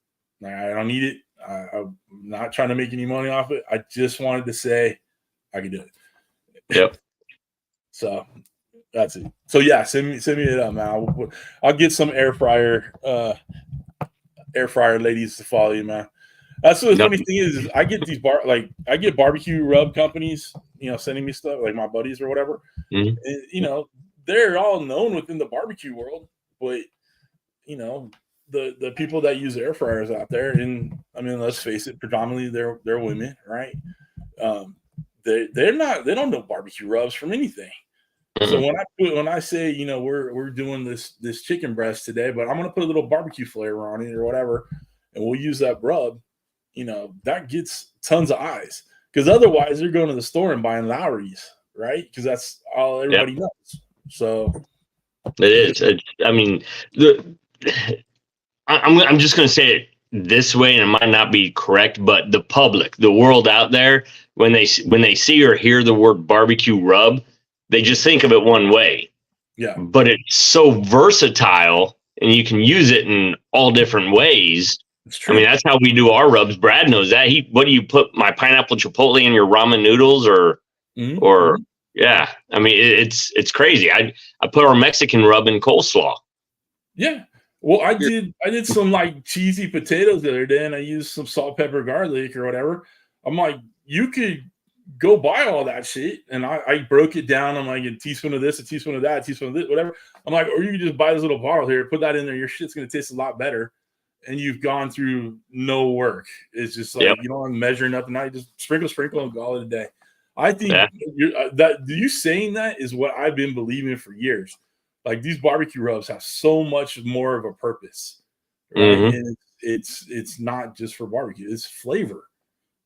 I don't need it. I'm not trying to make any money off it. I just wanted to say I can do it. Yep. So that's it. So yeah, send me it up, man. I'll get some air fryer ladies to follow you, man. That's what the funny thing is I get these barbecue rub companies, sending me stuff, like my buddies or whatever. Mm-hmm. And, they're all known within the barbecue world, but the people that use air fryers out there, and I mean, let's face it, predominantly they're women, right? They don't know barbecue rubs from anything. So when I say, we're doing this chicken breast today, but I'm gonna put a little barbecue flavor on it or whatever, and we'll use that rub, that gets tons of eyes. Because otherwise they're going to the store and buying Lowry's, right? Because that's all everybody knows. So it is. I mean, I'm just gonna say it this way, and it might not be correct, but the public, the world out there, when they see or hear the word barbecue rub, they just think of it one way. Yeah. But it's so versatile, and you can use it in all different ways. It's true. I mean, that's how we do our rubs. Brad knows that. What do you put my pineapple chipotle in your ramen noodles or yeah. I mean, it's crazy. I put our Mexican rub in coleslaw. Yeah. Well, I did some like cheesy potatoes the other day, and I used some salt, pepper, garlic or whatever. I'm like, you could go buy all that shit, and I broke it down. I'm like, a teaspoon of this, a teaspoon of that, a teaspoon of this, whatever. I'm like, or you can just buy this little bottle here, put that in there. Your shit's gonna taste a lot better, and you've gone through no work. It's just like you don't measure nothing. Now you just sprinkle and call it a day. I think you saying that is what I've been believing for years. Like, these barbecue rubs have so much more of a purpose, right? And it's not just for barbecue; it's flavor.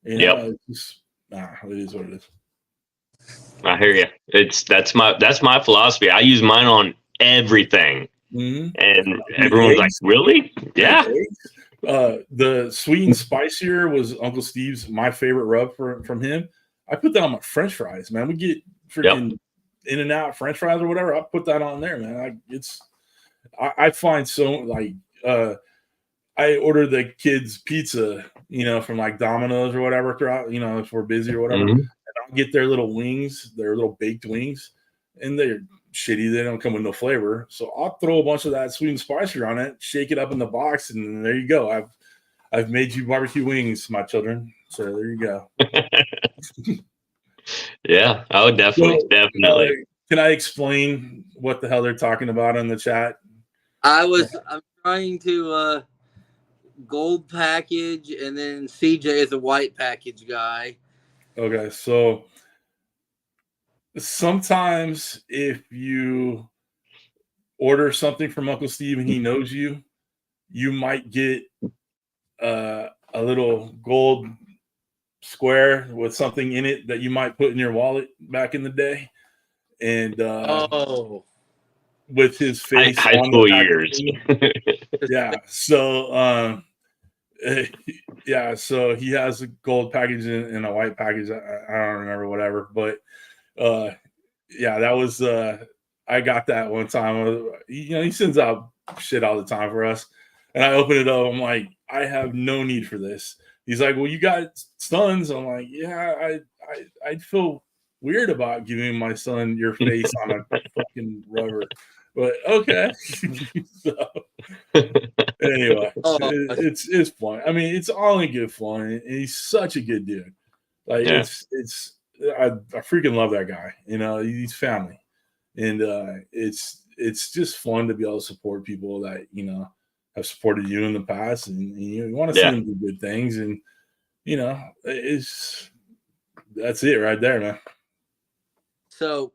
It's just, it is what it is. I hear you. That's my philosophy. I use mine on everything, and everyone's like, "Really? Yeah." The sweet and spicier was Uncle Steve's, my favorite rub from him. I put that on my French fries, man. We get freaking In-N-Out French fries or whatever. I put that on there, man. I find so, like, I order the kids pizza from like Domino's or whatever throughout, if we're busy or whatever. Mhm. And I'll get their little wings, their little baked wings, and they're shitty. They don't come with no flavor. So I'll throw a bunch of that sweet and spicy on it, shake it up in the box, and there you go. I've made you barbecue wings, my children. So there you go. Yeah, I would definitely. Can I explain what the hell they're talking about in the chat? I'm trying to gold package, and then CJ is a white package guy. Okay, so sometimes if you order something from Uncle Steve and he knows you, you might get a little gold square with something in it that you might put in your wallet back in the day. And with his face high on school the years. Yeah. So so he has a gold package and a white package. I don't remember whatever, but that was I got that one time. He sends out shit all the time for us. And I open it up, I'm like, I have no need for this. He's like, well, you got sons. I'm like, yeah, I'd feel weird about giving my son your face on a fucking rubber. But okay. So, anyway, it's fun. I mean, it's all in good fun. And he's such a good dude. Like I freaking love that guy. He's family. And it's just fun to be able to support people that, have supported you in the past, and you want to see them do good things. And, that's it right there, man. So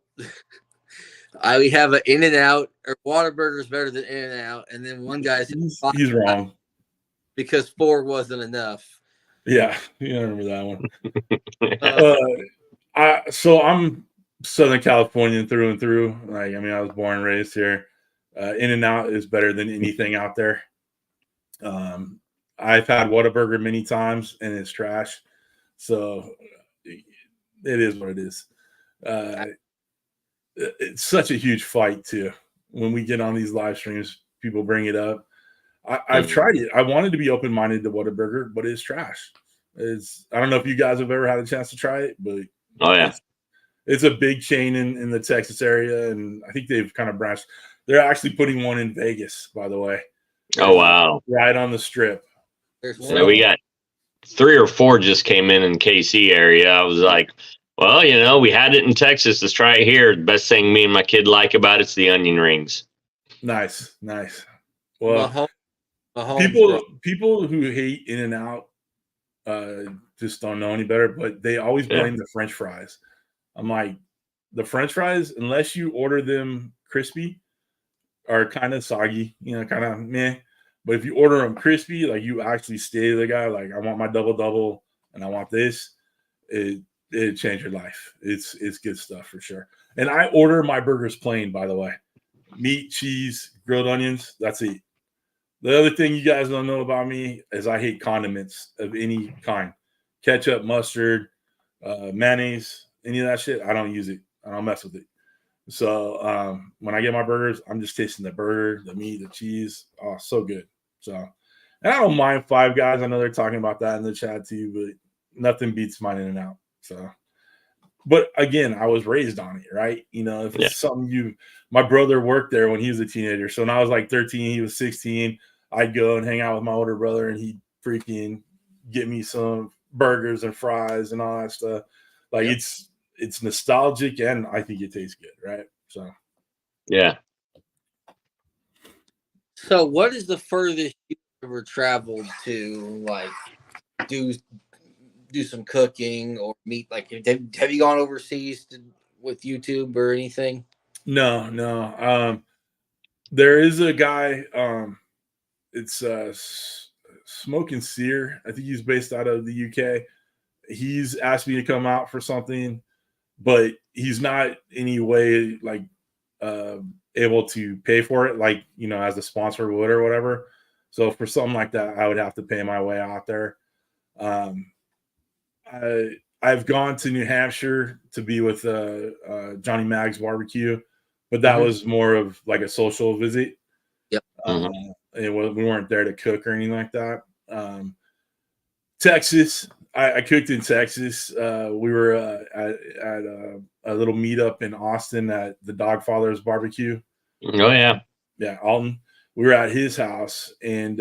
we have an In-N-Out, or Whataburger's better than In-N-Out, and then one guy's he's wrong because 4 wasn't enough. Yeah, I remember that one. So I'm Southern Californian through and through. I was born and raised here. In-N-Out is better than anything out there. I've had Whataburger many times, and it's trash. So it is what it is. It's such a huge fight too. When we get on these live streams, people bring it up. I've tried it. I wanted to be open-minded to Whataburger, but it's trash. I don't know if you guys have ever had a chance to try it, but it's a big chain in the Texas area, and I think they've kind of branched. They're actually putting one in Vegas, by the way. Oh wow! Right on the strip. So we got 3 or 4 just came in KC area. I was like, well, we had it in Texas. Let's try it here. The best thing me and my kid like about it's the onion rings. Nice. Well, people who hate In-N-Out just don't know any better, but they always blame the French fries. I'm like, the French fries, unless you order them crispy, are kind of soggy, kind of meh. But if you order them crispy, like you actually stay the guy, like I want my double and I want this, it changed your life. It's good stuff for sure. And I order my burgers plain, by the way. Meat, cheese, grilled onions, that's it. The other thing you guys don't know about me is I hate condiments of any kind. Ketchup, mustard, mayonnaise, any of that shit, I don't use it. I don't mess with it. So when I get my burgers, I'm just tasting the burger, the meat, the cheese. Oh, so good. So, and I don't mind Five Guys. I know they're talking about that in the chat too, but nothing beats mine In-N-Out. So, but again, I was raised on it, right? If it's something my brother worked there when he was a teenager. So when I was like 13, he was 16, I'd go and hang out with my older brother, and he'd freaking get me some burgers and fries and all that stuff. Like it's nostalgic, and I think it tastes good, right? So, yeah. So, what is the furthest you ever traveled to, like, do some cooking or meet? Like, have you gone overseas with YouTube or anything? No. There is a guy. It's Smoke and Sear. I think he's based out of the UK. He's asked me to come out for something, but he's not any way like able to pay for it, like as a sponsor would or whatever. So for something like that, I would have to pay my way out there. I've gone to New Hampshire to be with Johnny Mag's barbecue, but that was more of like a social visit. Yep. We weren't there to cook or anything like that. Texas. I cooked in Texas. We were at a little meetup in Austin at the Dogfather's Barbecue. Oh yeah, Yeah, Alton. We were at his house, and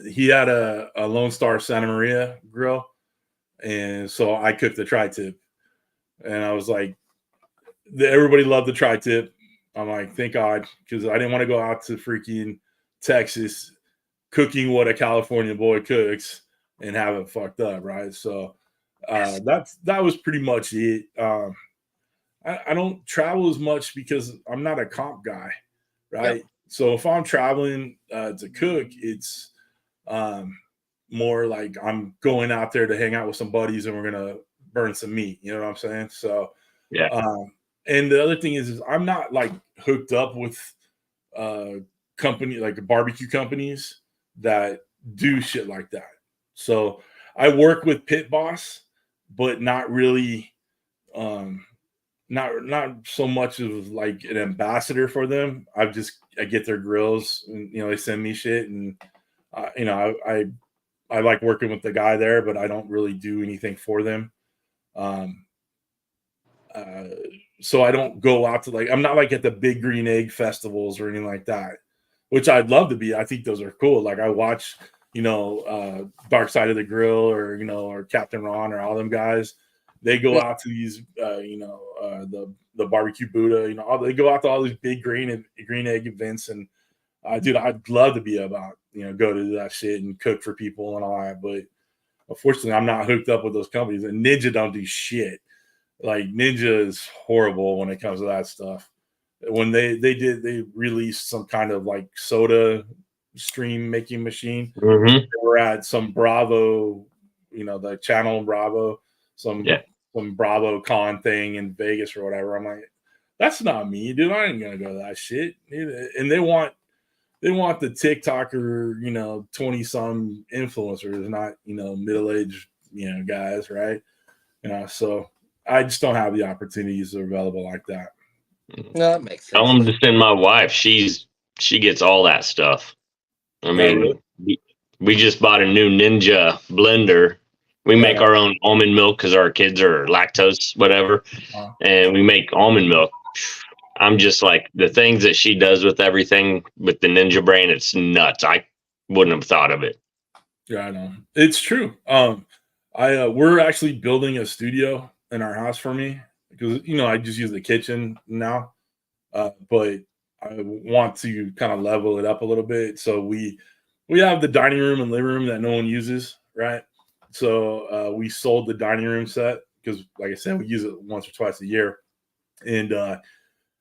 he had a Lone Star Santa Maria grill, and so I cooked the tri-tip, and I was like, everybody loved the tri-tip. I'm like, thank God, because I didn't want to go out to freaking Texas cooking what a California boy cooks and have it fucked up, right? So that was pretty much it. I don't travel as much because I'm not a comp guy, right? Yep. So if I'm traveling to cook, it's more like I'm going out there to hang out with some buddies and we're gonna burn some meat. You know what I'm saying? So yeah. And the other thing is I'm not like hooked up with company like barbecue companies that do shit like that. So I work with Pit Boss, but not really not so much of like an ambassador for them. I get their grills and they send me shit, and I like working with the guy there, but I don't really do anything for them. So I don't go out to I'm not like at the Big Green Egg festivals or anything like that, which I'd love to be. I think those are cool. Like I watch, Dark Side of the Grill or Captain Ron or all them guys. They go out to these, the Barbecue Buddha, they go out to all these big green egg events. And dude, I'd love to be about, go to that shit and cook for people and all that. But unfortunately, I'm not hooked up with those companies, and Ninja don't do shit. Like Ninja is horrible when it comes to that stuff. When they released some kind of like soda stream making machine. Mm-hmm. They were at some Bravo, the channel Bravo, some Bravo Con thing in Vegas or whatever. I'm like, that's not me, dude. I ain't gonna go to that shit. And they want the TikToker, 20-some influencers, not middle-aged guys, right? So I just don't have the opportunities that are available like that. No, that makes sense. Tell them to send my wife. She gets all that stuff. I mean, we just bought a new Ninja blender. We make our own almond milk because our kids are lactose, whatever, and we make almond milk. I'm just like, the things that she does with everything with the Ninja brain, it's nuts. I wouldn't have thought of it. Yeah, I know. It's true. We're actually building a studio in our house for me because, I just use the kitchen now. But I want to kind of level it up a little bit. So we have the dining room and living room that no one uses, right? So we sold the dining room set because, like I said, we use it once or twice a year. And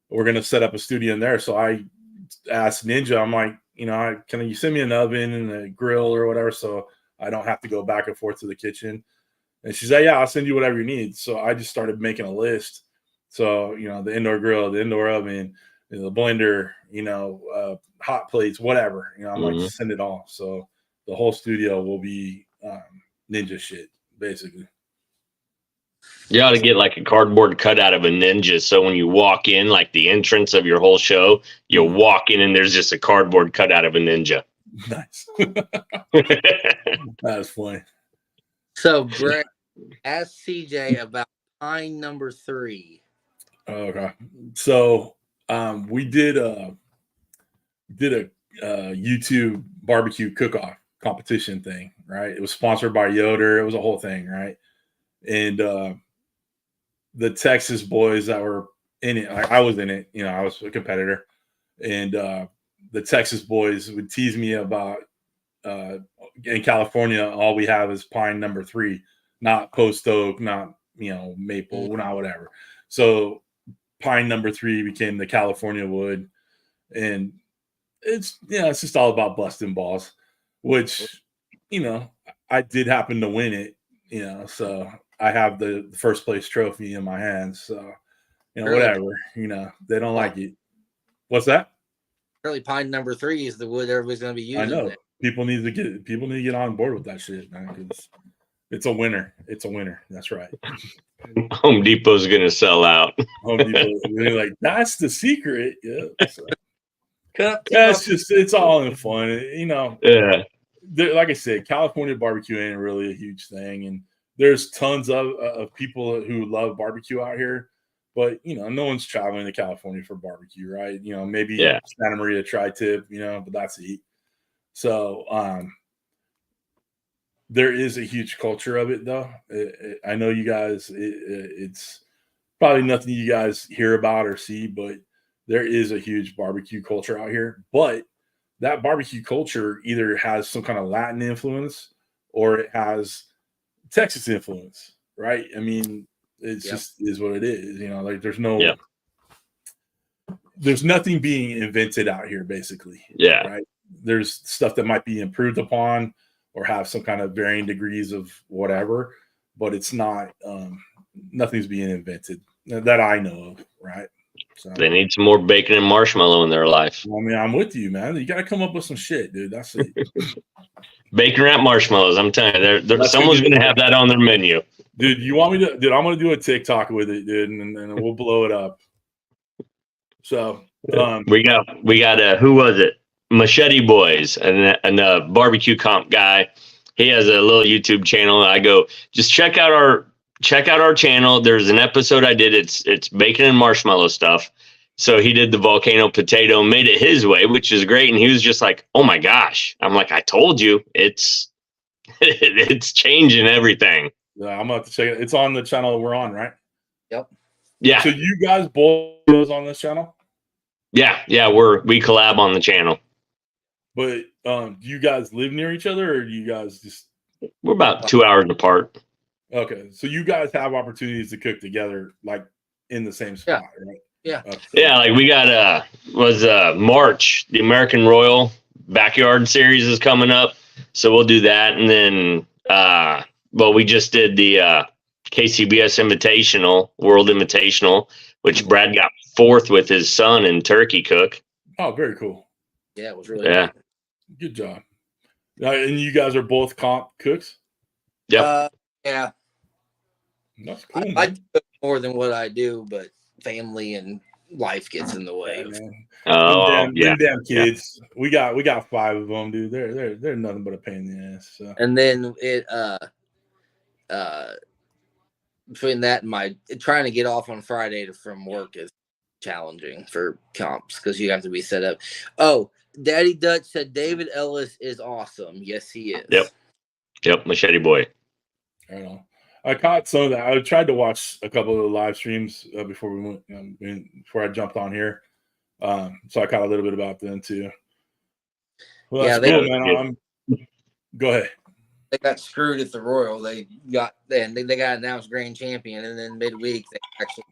we're going to set up a studio in there. So I asked Ninja, I'm like, can you send me an oven and a grill or whatever so I don't have to go back and forth to the kitchen? And she's like, yeah, I'll send you whatever you need. So I just started making a list. So, the indoor grill, the indoor oven, the blender, hot plates, whatever. I'm like, just send it all. So the whole studio will be Ninja shit, basically. You ought to get like a cardboard cutout of a Ninja, so when you walk in, like the entrance of your whole show, you'll walk in and there's just a cardboard cutout of a Ninja. Nice. That's funny. So, Brett, ask CJ about pine number 3. Okay. So we did a YouTube barbecue cook-off competition thing, right? It was sponsored by Yoder. It was a whole thing, right? And the Texas boys that were in it, I was in it, I was a competitor. And the Texas boys would tease me about in California, all we have is pine number 3, not post oak, not, maple, not whatever. So pine number 3 became the California wood. And it's just all about busting balls, which, I did happen to win it, so I have the first place trophy in my hands. So, whatever, they don't like it. What's that? Really, pine number 3 is the wood everybody's going to be using. I know. People need to get on board with that shit, man, because it's a winner. It's a winner. That's right. Home Depot's going to sell out. Home Depot, like, that's the secret. Yeah. So. It's all in fun, Yeah. like I said, California barbecue ain't really a huge thing, and there's tons of people who love barbecue out here. But no one's traveling to California for barbecue, right? Maybe Santa Maria Tri-Tip, but that's it. So there is a huge culture of it, though. I know you guys. It's probably nothing you guys hear about or see, but there is a huge barbecue culture out here. But that barbecue culture either has some kind of Latin influence or it has Texas influence, right? I mean, it's just is what it is. Like there's nothing being invented out here, basically. Yeah. Right. There's stuff that might be improved upon or have some kind of varying degrees of whatever, but it's not, nothing's being invented that I know of. Right. So they need some more bacon and marshmallow in their life. I mean, I'm with you, man. You got to come up with some shit, dude. That's it. Bacon wrap marshmallows. I'm telling you, someone's going to have that on their menu. Dude, you want me to? Dude, I'm going to do a TikTok with it, dude, and we'll blow it up. So we got who was it? Machete Boys, and a barbecue comp guy. He has a little YouTube channel. I go, just check out our channel. There's an episode I did. It's bacon and marshmallow stuff. So he did the volcano potato, made it his way, which is great. And he was just like, "Oh my gosh!" I'm like, "I told you, it's changing everything." Yeah, I'm gonna have to check it. It's on the channel that we're on, right? Yep. Yeah. So you guys both those on this channel? Yeah. We collab on the channel. But do you guys live near each other, or do you guys just? We're about 2 hours apart. Okay, so you guys have opportunities to cook together, like in the same spot, right? Yeah. Yeah, like we got March, the American Royal Backyard Series is coming up, so we'll do that, and then we just did the KCBS Invitational, World Invitational, which Brad got 4th with his son in turkey cook. Oh, very cool. Yeah, it was really good job. And you guys are both comp cooks? Yep. Yeah. That's cool. I cook more than what I do, but family and life gets in the way. Damn kids. Yeah. We got 5 of them, dude. They're nothing but a pain in the ass. So. And then it between that and my trying to get off on Friday from work is challenging for comps because you have to be set up. Oh, Daddy Dutch said David Ellis is awesome. Yes, he is. Yep, Machete Boy. I don't know. I caught some of that. I tried to watch a couple of the live streams before we went, before I jumped on here. So I caught a little bit about them too. Well, that's cool, man. Go ahead. They got screwed at the Royal. They got announced grand champion, and then midweek they actually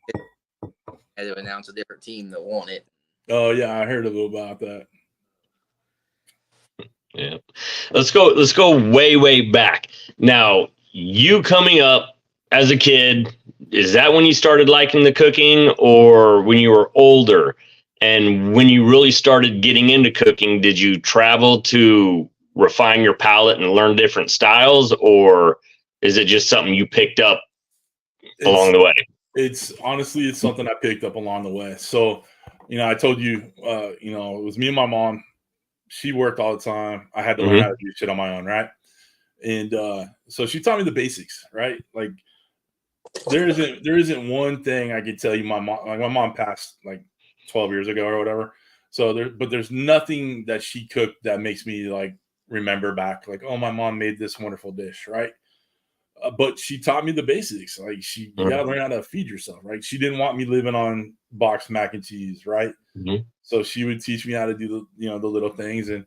had to announce a different team that won it. Oh yeah, I heard a little about that. Yeah, let's go way back. Now, you coming up as a kid, is that when you started liking the cooking, or when you were older? And when you really started getting into cooking, did you travel to refine your palate and learn different styles, or is it just something you picked up along the way? It's honestly, it's something I picked up along the way. So, I told you, it was me and my mom. She worked all the time. I had to learn how to do shit on my own, right? And so she taught me the basics, right? Like there isn't one thing I could tell you. My mom passed like 12 years ago or whatever. So there's nothing that she cooked that makes me like remember back, like, oh, my mom made this wonderful dish, right? But she taught me the basics. Like you gotta learn how to feed yourself, right? She didn't want me living on boxed mac and cheese, right? So she would teach me how to do the little things, and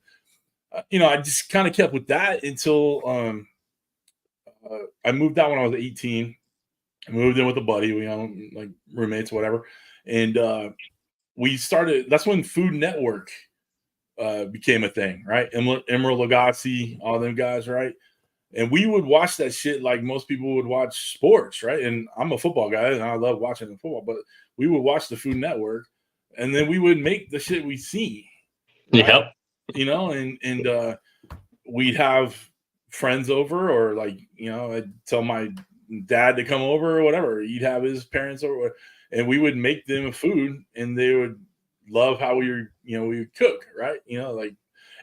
I just kind of kept with that until I moved out when I was 18. I moved in with a buddy, we like roommates, whatever, and we started. That's when Food Network became a thing, right? Emeril Lagasse, all them guys, right? And we would watch that shit like most people would watch sports, right? And I'm a football guy, and I love watching the football, but we would watch the Food Network, and then we would make the shit we see. Right? Yep. And we'd have friends over, or like, I'd tell my dad to come over or whatever. He'd have his parents over, and we would make them food, and they would love how we would cook, right?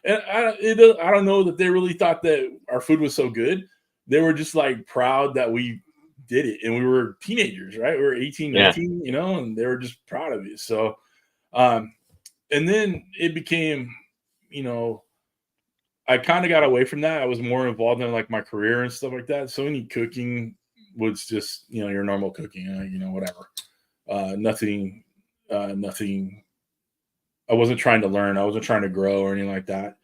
And I don't know that they really thought that our food was so good. They were just like proud that we did it. And we were teenagers, right? We were 18, 19, you know, and they were just proud of it. So, and then it became, you know, I kind of got away from that. I was more involved in like my career and stuff like that. So any cooking was just, you know, your normal cooking, you know, whatever. Nothing. I wasn't trying to learn. I wasn't trying to grow or anything like that.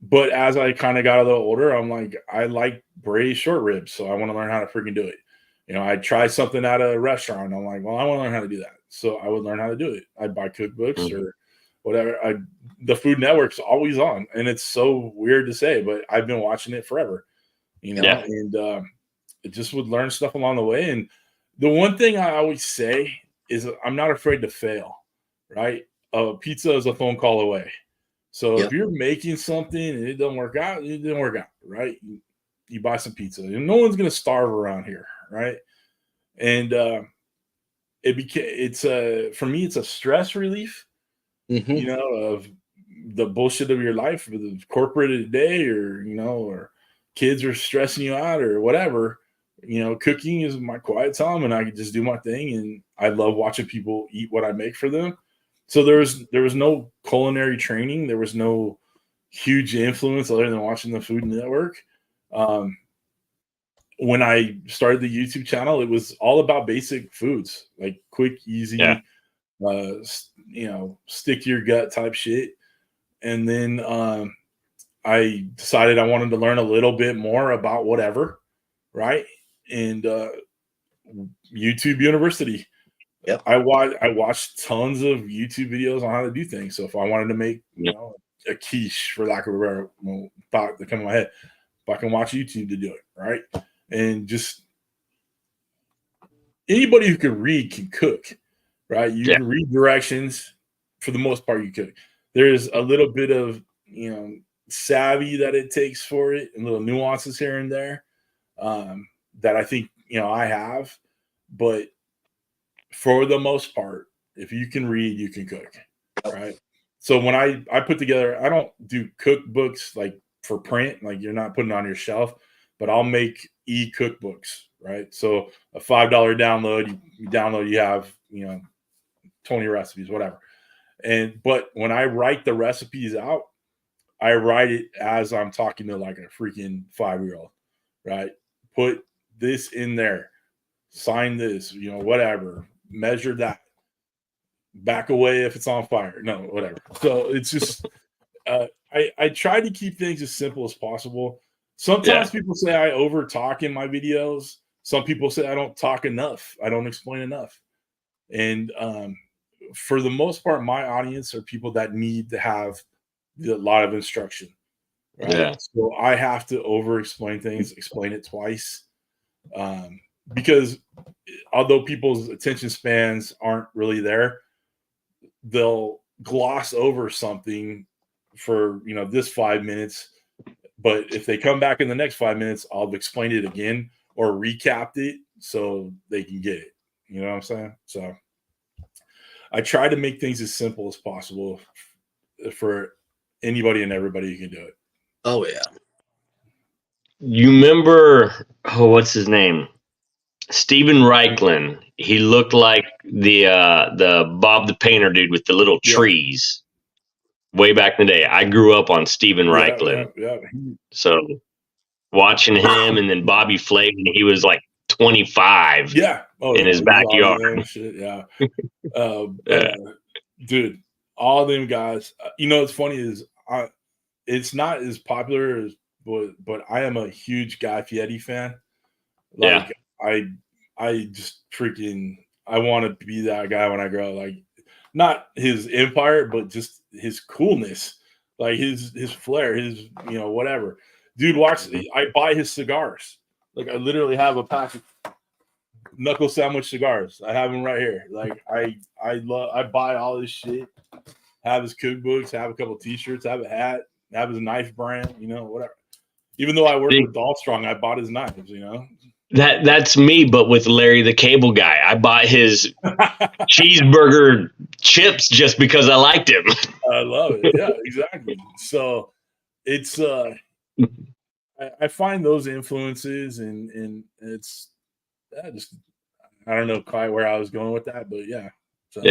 But as I kind of got a little older, I'm like, I like braised short ribs, so I want to learn how to freaking do it. You know, I'd try something at a restaurant. I'm like, well, I want to learn how to do that. So I would learn how to do it. I'd buy cookbooks or whatever. The Food Network's always on, and it's so weird to say, but I've been watching it forever. You know, and it just would learn stuff along the way. And the one thing I always say is I'm not afraid to fail. Right? Pizza is a phone call away. So if you're making something and it doesn't work out, it didn't work out, right? You buy some pizza. And no one's going to starve around here, right? And it's for me, it's a stress relief, you know, of the bullshit of your life, or the corporate day, or, you know, or kids are stressing you out or whatever. You know, cooking is my quiet time, and I can just do my thing. And I love watching people eat what I make for them. So there was no culinary training. There was no huge influence other than watching the Food Network. When I started the YouTube channel, it was all about basic foods, like quick, easy, you know, stick to your gut type shit. And then I decided I wanted to learn a little bit more about whatever, right? And YouTube University. Yep. I watched tons of YouTube videos on how to do things. So if I wanted to make, you know, a quiche, for lack of a better thought that come in my head, if I can watch YouTube to do it, right? And just anybody who can read can cook, right? You can read directions. For the most part, you cook. There's a little bit of, you know, savvy that it takes for it, and little nuances here and there that I think, you know, I have. But for the most part, if you can read, you can cook, right? So when I put together, I don't do cookbooks like for print, like you're not putting it on your shelf, but I'll make e-cookbooks, right? So a $5 download, you download, you have, you know, 20 recipes, whatever. But when I write the recipes out, I write it as I'm talking to like a freaking 5-year-old, right? Put this in there, sign this, you know, whatever, measure that, back away if it's on fire, no, whatever. So it's just I try to keep things as simple as possible. Sometimes people say I over talk in my videos. Some people say I don't talk enough, I don't explain enough. And for the most part, my audience are people that need to have a lot of instruction, right? So I have to over explain things, explain it twice, because although people's attention spans aren't really there, they'll gloss over something for, you know, this 5 minutes, but if they come back in the next 5 minutes, I'll explain it again or recapped it so they can get it. You know what I'm saying? So I try to make things as simple as possible for anybody and everybody who can do it. Oh yeah. You remember, what's his name? Steven Reichland. He looked like the Bob the Painter dude with the little trees way back in the day. I grew up on Steven Reichland. So watching him, and then Bobby Flay when he was like 25 in his backyard. Dude, all of them guys. You know, what's funny is it's not as popular as, but I am a huge Guy Fieri fan. Like, I just freaking, I want to be that guy when I grow up. Like, not his empire, but just his coolness, like his flair, his, you know, whatever. Dude, I buy his cigars. Like, I literally have a pack of knuckle sandwich cigars. I have them right here. Like, I buy all this shit. Have his cookbooks, have a couple t-shirts, have a hat, have his knife brand, you know, whatever. Even though I work with Dolph Strong, I bought his knives, you know. That's me, but with Larry the Cable Guy. I bought his cheeseburger chips just because I liked him. I love it. Yeah, exactly. So it's I find those influences and it's I don't know quite where I was going with that, but yeah. So.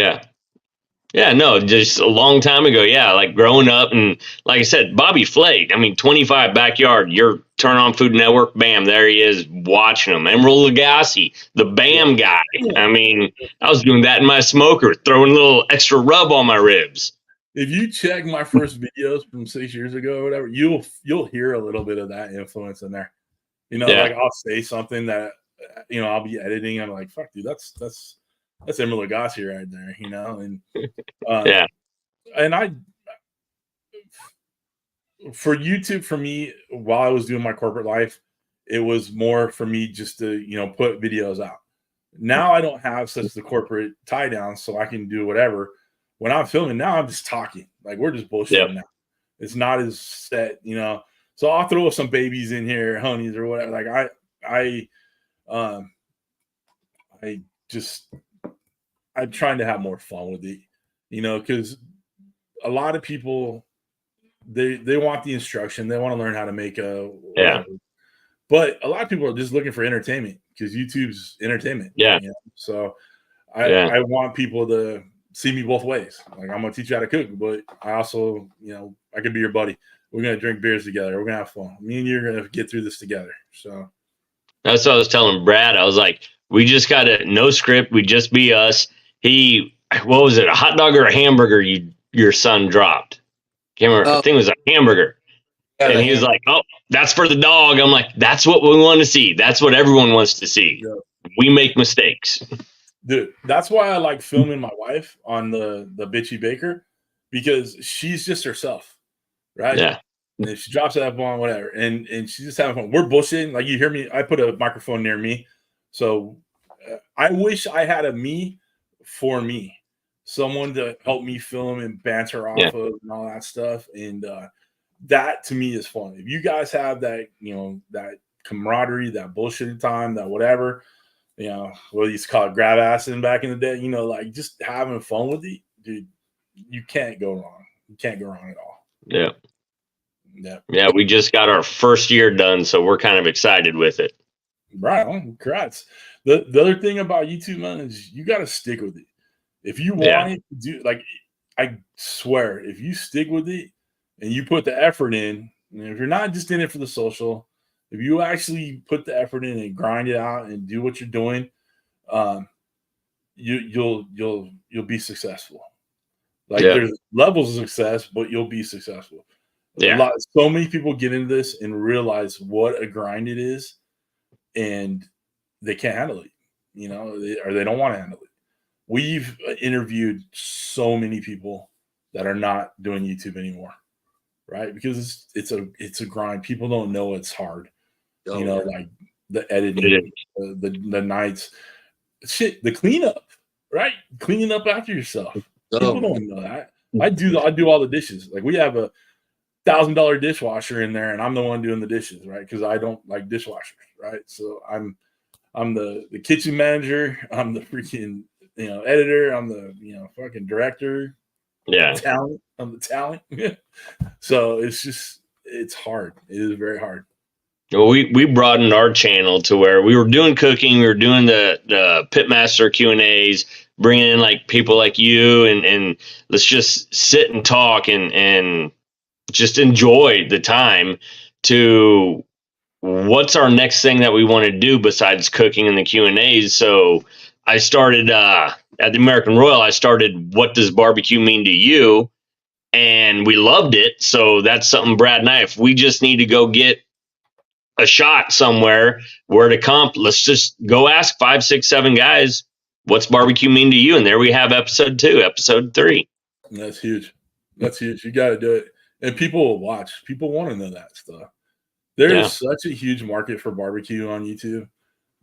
Yeah, no, just a long time ago. Yeah, like growing up, and like I said, Bobby Flay. I mean, 25 backyard. You're turn on Food Network, bam, there he is watching them. Emeril Lagasse, the Bam guy. I mean, I was doing that in my smoker, throwing a little extra rub on my ribs. If you check my first videos from 6 years ago or whatever, you'll hear a little bit of that influence in there. Like I'll say something that I'll be editing. I'm like, fuck, dude, that's Emeril Lagasse right there, and yeah. And for YouTube, for me, while I was doing my corporate life, it was more for me just to put videos out. Now I don't have such the corporate tie down, so I can do whatever. When I'm filming now, I'm just talking. Like we're just bullshitting now. It's not as set, So I'll throw some babies in here, honeys or whatever. Like I'm trying to have more fun with it, because a lot of people they want the instruction, they want to learn how to make but a lot of people are just looking for entertainment because YouTube's entertainment. So I want people to see me both ways. Like I'm gonna teach you how to cook, but I also I could be your buddy. We're gonna drink beers together. We're gonna have fun. Me and you're gonna get through this together. So that's what I was telling Brad. I was like, we just got no script. We just be us. What was it? A hot dog or a hamburger? Your son dropped. Can't remember. I think it was a hamburger. Yeah, and he was like, "Oh, that's for the dog." I'm like, "That's what we want to see. That's what everyone wants to see. Yeah. We make mistakes." Dude, that's why I like filming my wife on the Bitchy Baker, because she's just herself, right? Yeah. And if she drops that bomb, whatever, and she's just having fun. We're bullshitting. Like you hear me, I put a microphone near me, so I wish I had a me for me, someone to help me film and banter off of and all that stuff, and that to me is fun. If you guys have that, that camaraderie, that bullshitting time, that whatever. What used to call it grab assing back in the day, like just having fun with it, dude, you can't go wrong. You can't go wrong at all. Yeah, we just got our first year done, so we're kind of excited with it. Right on. Congrats. The other thing about YouTube, man, is you got to stick with it. If you want it to do, like, I swear, if you stick with it and you put the effort in, and if you're not just in it for the social, if you actually put the effort in and grind it out and do what you're doing, you'll be successful. Like there's levels of success, but you'll be successful. So many people get into this and realize what a grind it is, and they can't handle it, or they don't want to handle it. We've interviewed so many people that are not doing YouTube anymore, right? Because it's a grind. People don't know it's hard. Like the editing, the nights, shit, the cleanup, right? Cleaning up after yourself. People don't know that. I do all the dishes. Like we have a $1,000 dishwasher in there, and I'm the one doing the dishes, right? Because I don't like dishwashers, right? So I'm the kitchen manager. I'm the freaking editor. I'm the fucking director. Talent. I'm the talent. So it's hard. It is very hard. Well, we broadened our channel to where we were doing cooking, we were doing the Pitmaster Q&As, bringing in like people like you, and let's just sit and talk and just enjoy the time to what's our next thing that we want to do besides cooking and the Q&As. So I started at the American Royal, I started, what does barbecue mean to you? And we loved it. So that's something Brad and I, if we just need to go get a shot somewhere where to comp, let's just go ask 5, 6, 7 guys, what's barbecue mean to you? And there we have episode 2, episode 3. That's huge. You got to do it. And people will watch. People want to know that stuff. There is such a huge market for barbecue on YouTube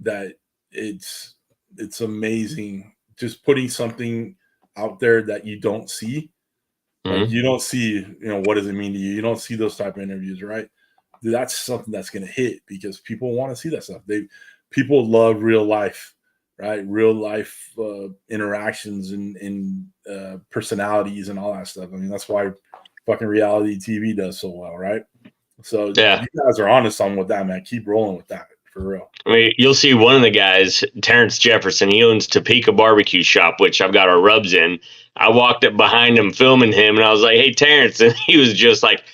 that it's amazing. Just putting something out there that you don't see. Like you don't see, what does it mean to you? You don't see those type of interviews, right? Dude, that's something that's going to hit because people want to see that stuff. people love real life, right? Real life interactions and personalities and all that stuff. I mean, that's why fucking reality TV does so well, right? So Yeah. you guys are honest on with that, man. Keep rolling with that for real. I mean, you'll see one of the guys, Terrence Jefferson. He owns Topeka Barbecue Shop, which I've got our rubs in. I walked up behind him filming him, and I was like, "Hey, Terrence," and he was just like,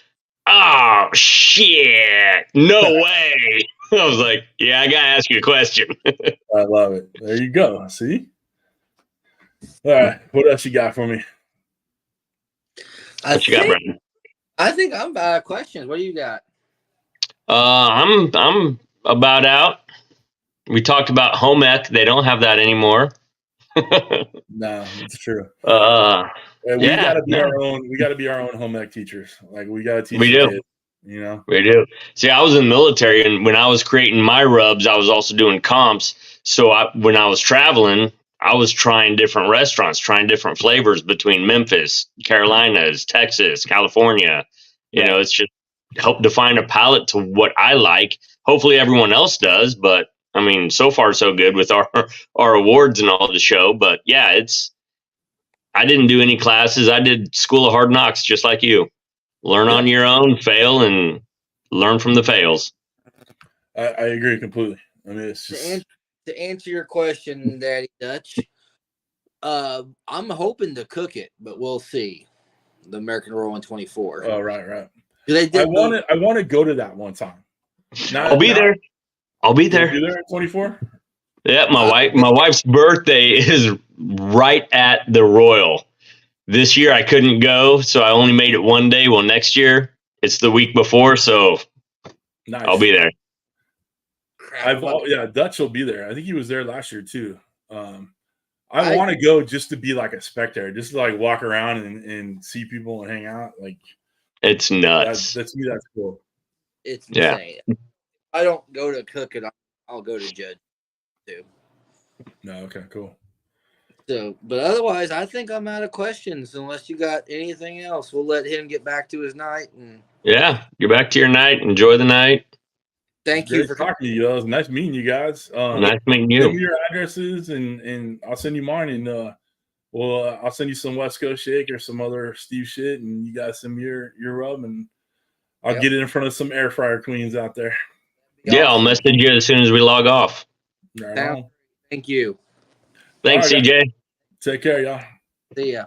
"Oh shit, no way." I was like, "Yeah, I gotta ask you a question." I love it. There you go. See? All right. What else you got for me? What you got, Brandon? I think I'm out of questions. What do you got? I'm about out. We talked about home ec. They don't have that anymore. No, it's true. We Gotta be our own. We gotta be our own home ec teachers. Like we gotta teach. We do. Kids, you know. We do. See, I was in the military, and when I was creating my rubs, I was also doing comps. So when I was traveling, I was trying different restaurants, trying different flavors between Memphis, Carolinas, Texas, California. You know, it's just help define a palate to what I like. Hopefully everyone else does, but I mean, so far so good with our awards and all the show. But yeah, I didn't do any classes. I did School of Hard Knocks just like you. Learn on your own, fail, and learn from the fails. I agree completely. I mean, it's just to answer your question, Daddy Dutch. I'm hoping to cook it, but we'll see. The American Rolling 24. Oh, right. I want to go to that one time. I'll be there. I'll be there. You there at 24? Yeah, my wife's birthday is right at the Royal. This year I couldn't go, so I only made it one day. Well, next year it's the week before, so nice. I'll be there. Dutch will be there. I think he was there last year too. I want to go just to be like a spectator, just to like walk around and see people and hang out. Like it's nuts. That's cool. It's insane. I don't go to cook it. I'll go to judge too. No, okay, cool. So, but otherwise, I think I'm out of questions. Unless you got anything else, we'll let him get back to his night. And get back to your night. Enjoy the night. Thank you for talking to you. It was nice meeting you guys. Nice meeting you. Send me your addresses and I'll send you mine. And I'll send you some West Coast shake or some other Steve shit, and you guys send me your rub, and I'll get it in front of some air fryer queens out there. Yeah, I'll message you as soon as we log off. Right on. Thank you. Thanks, CJ. Take care, y'all. See ya.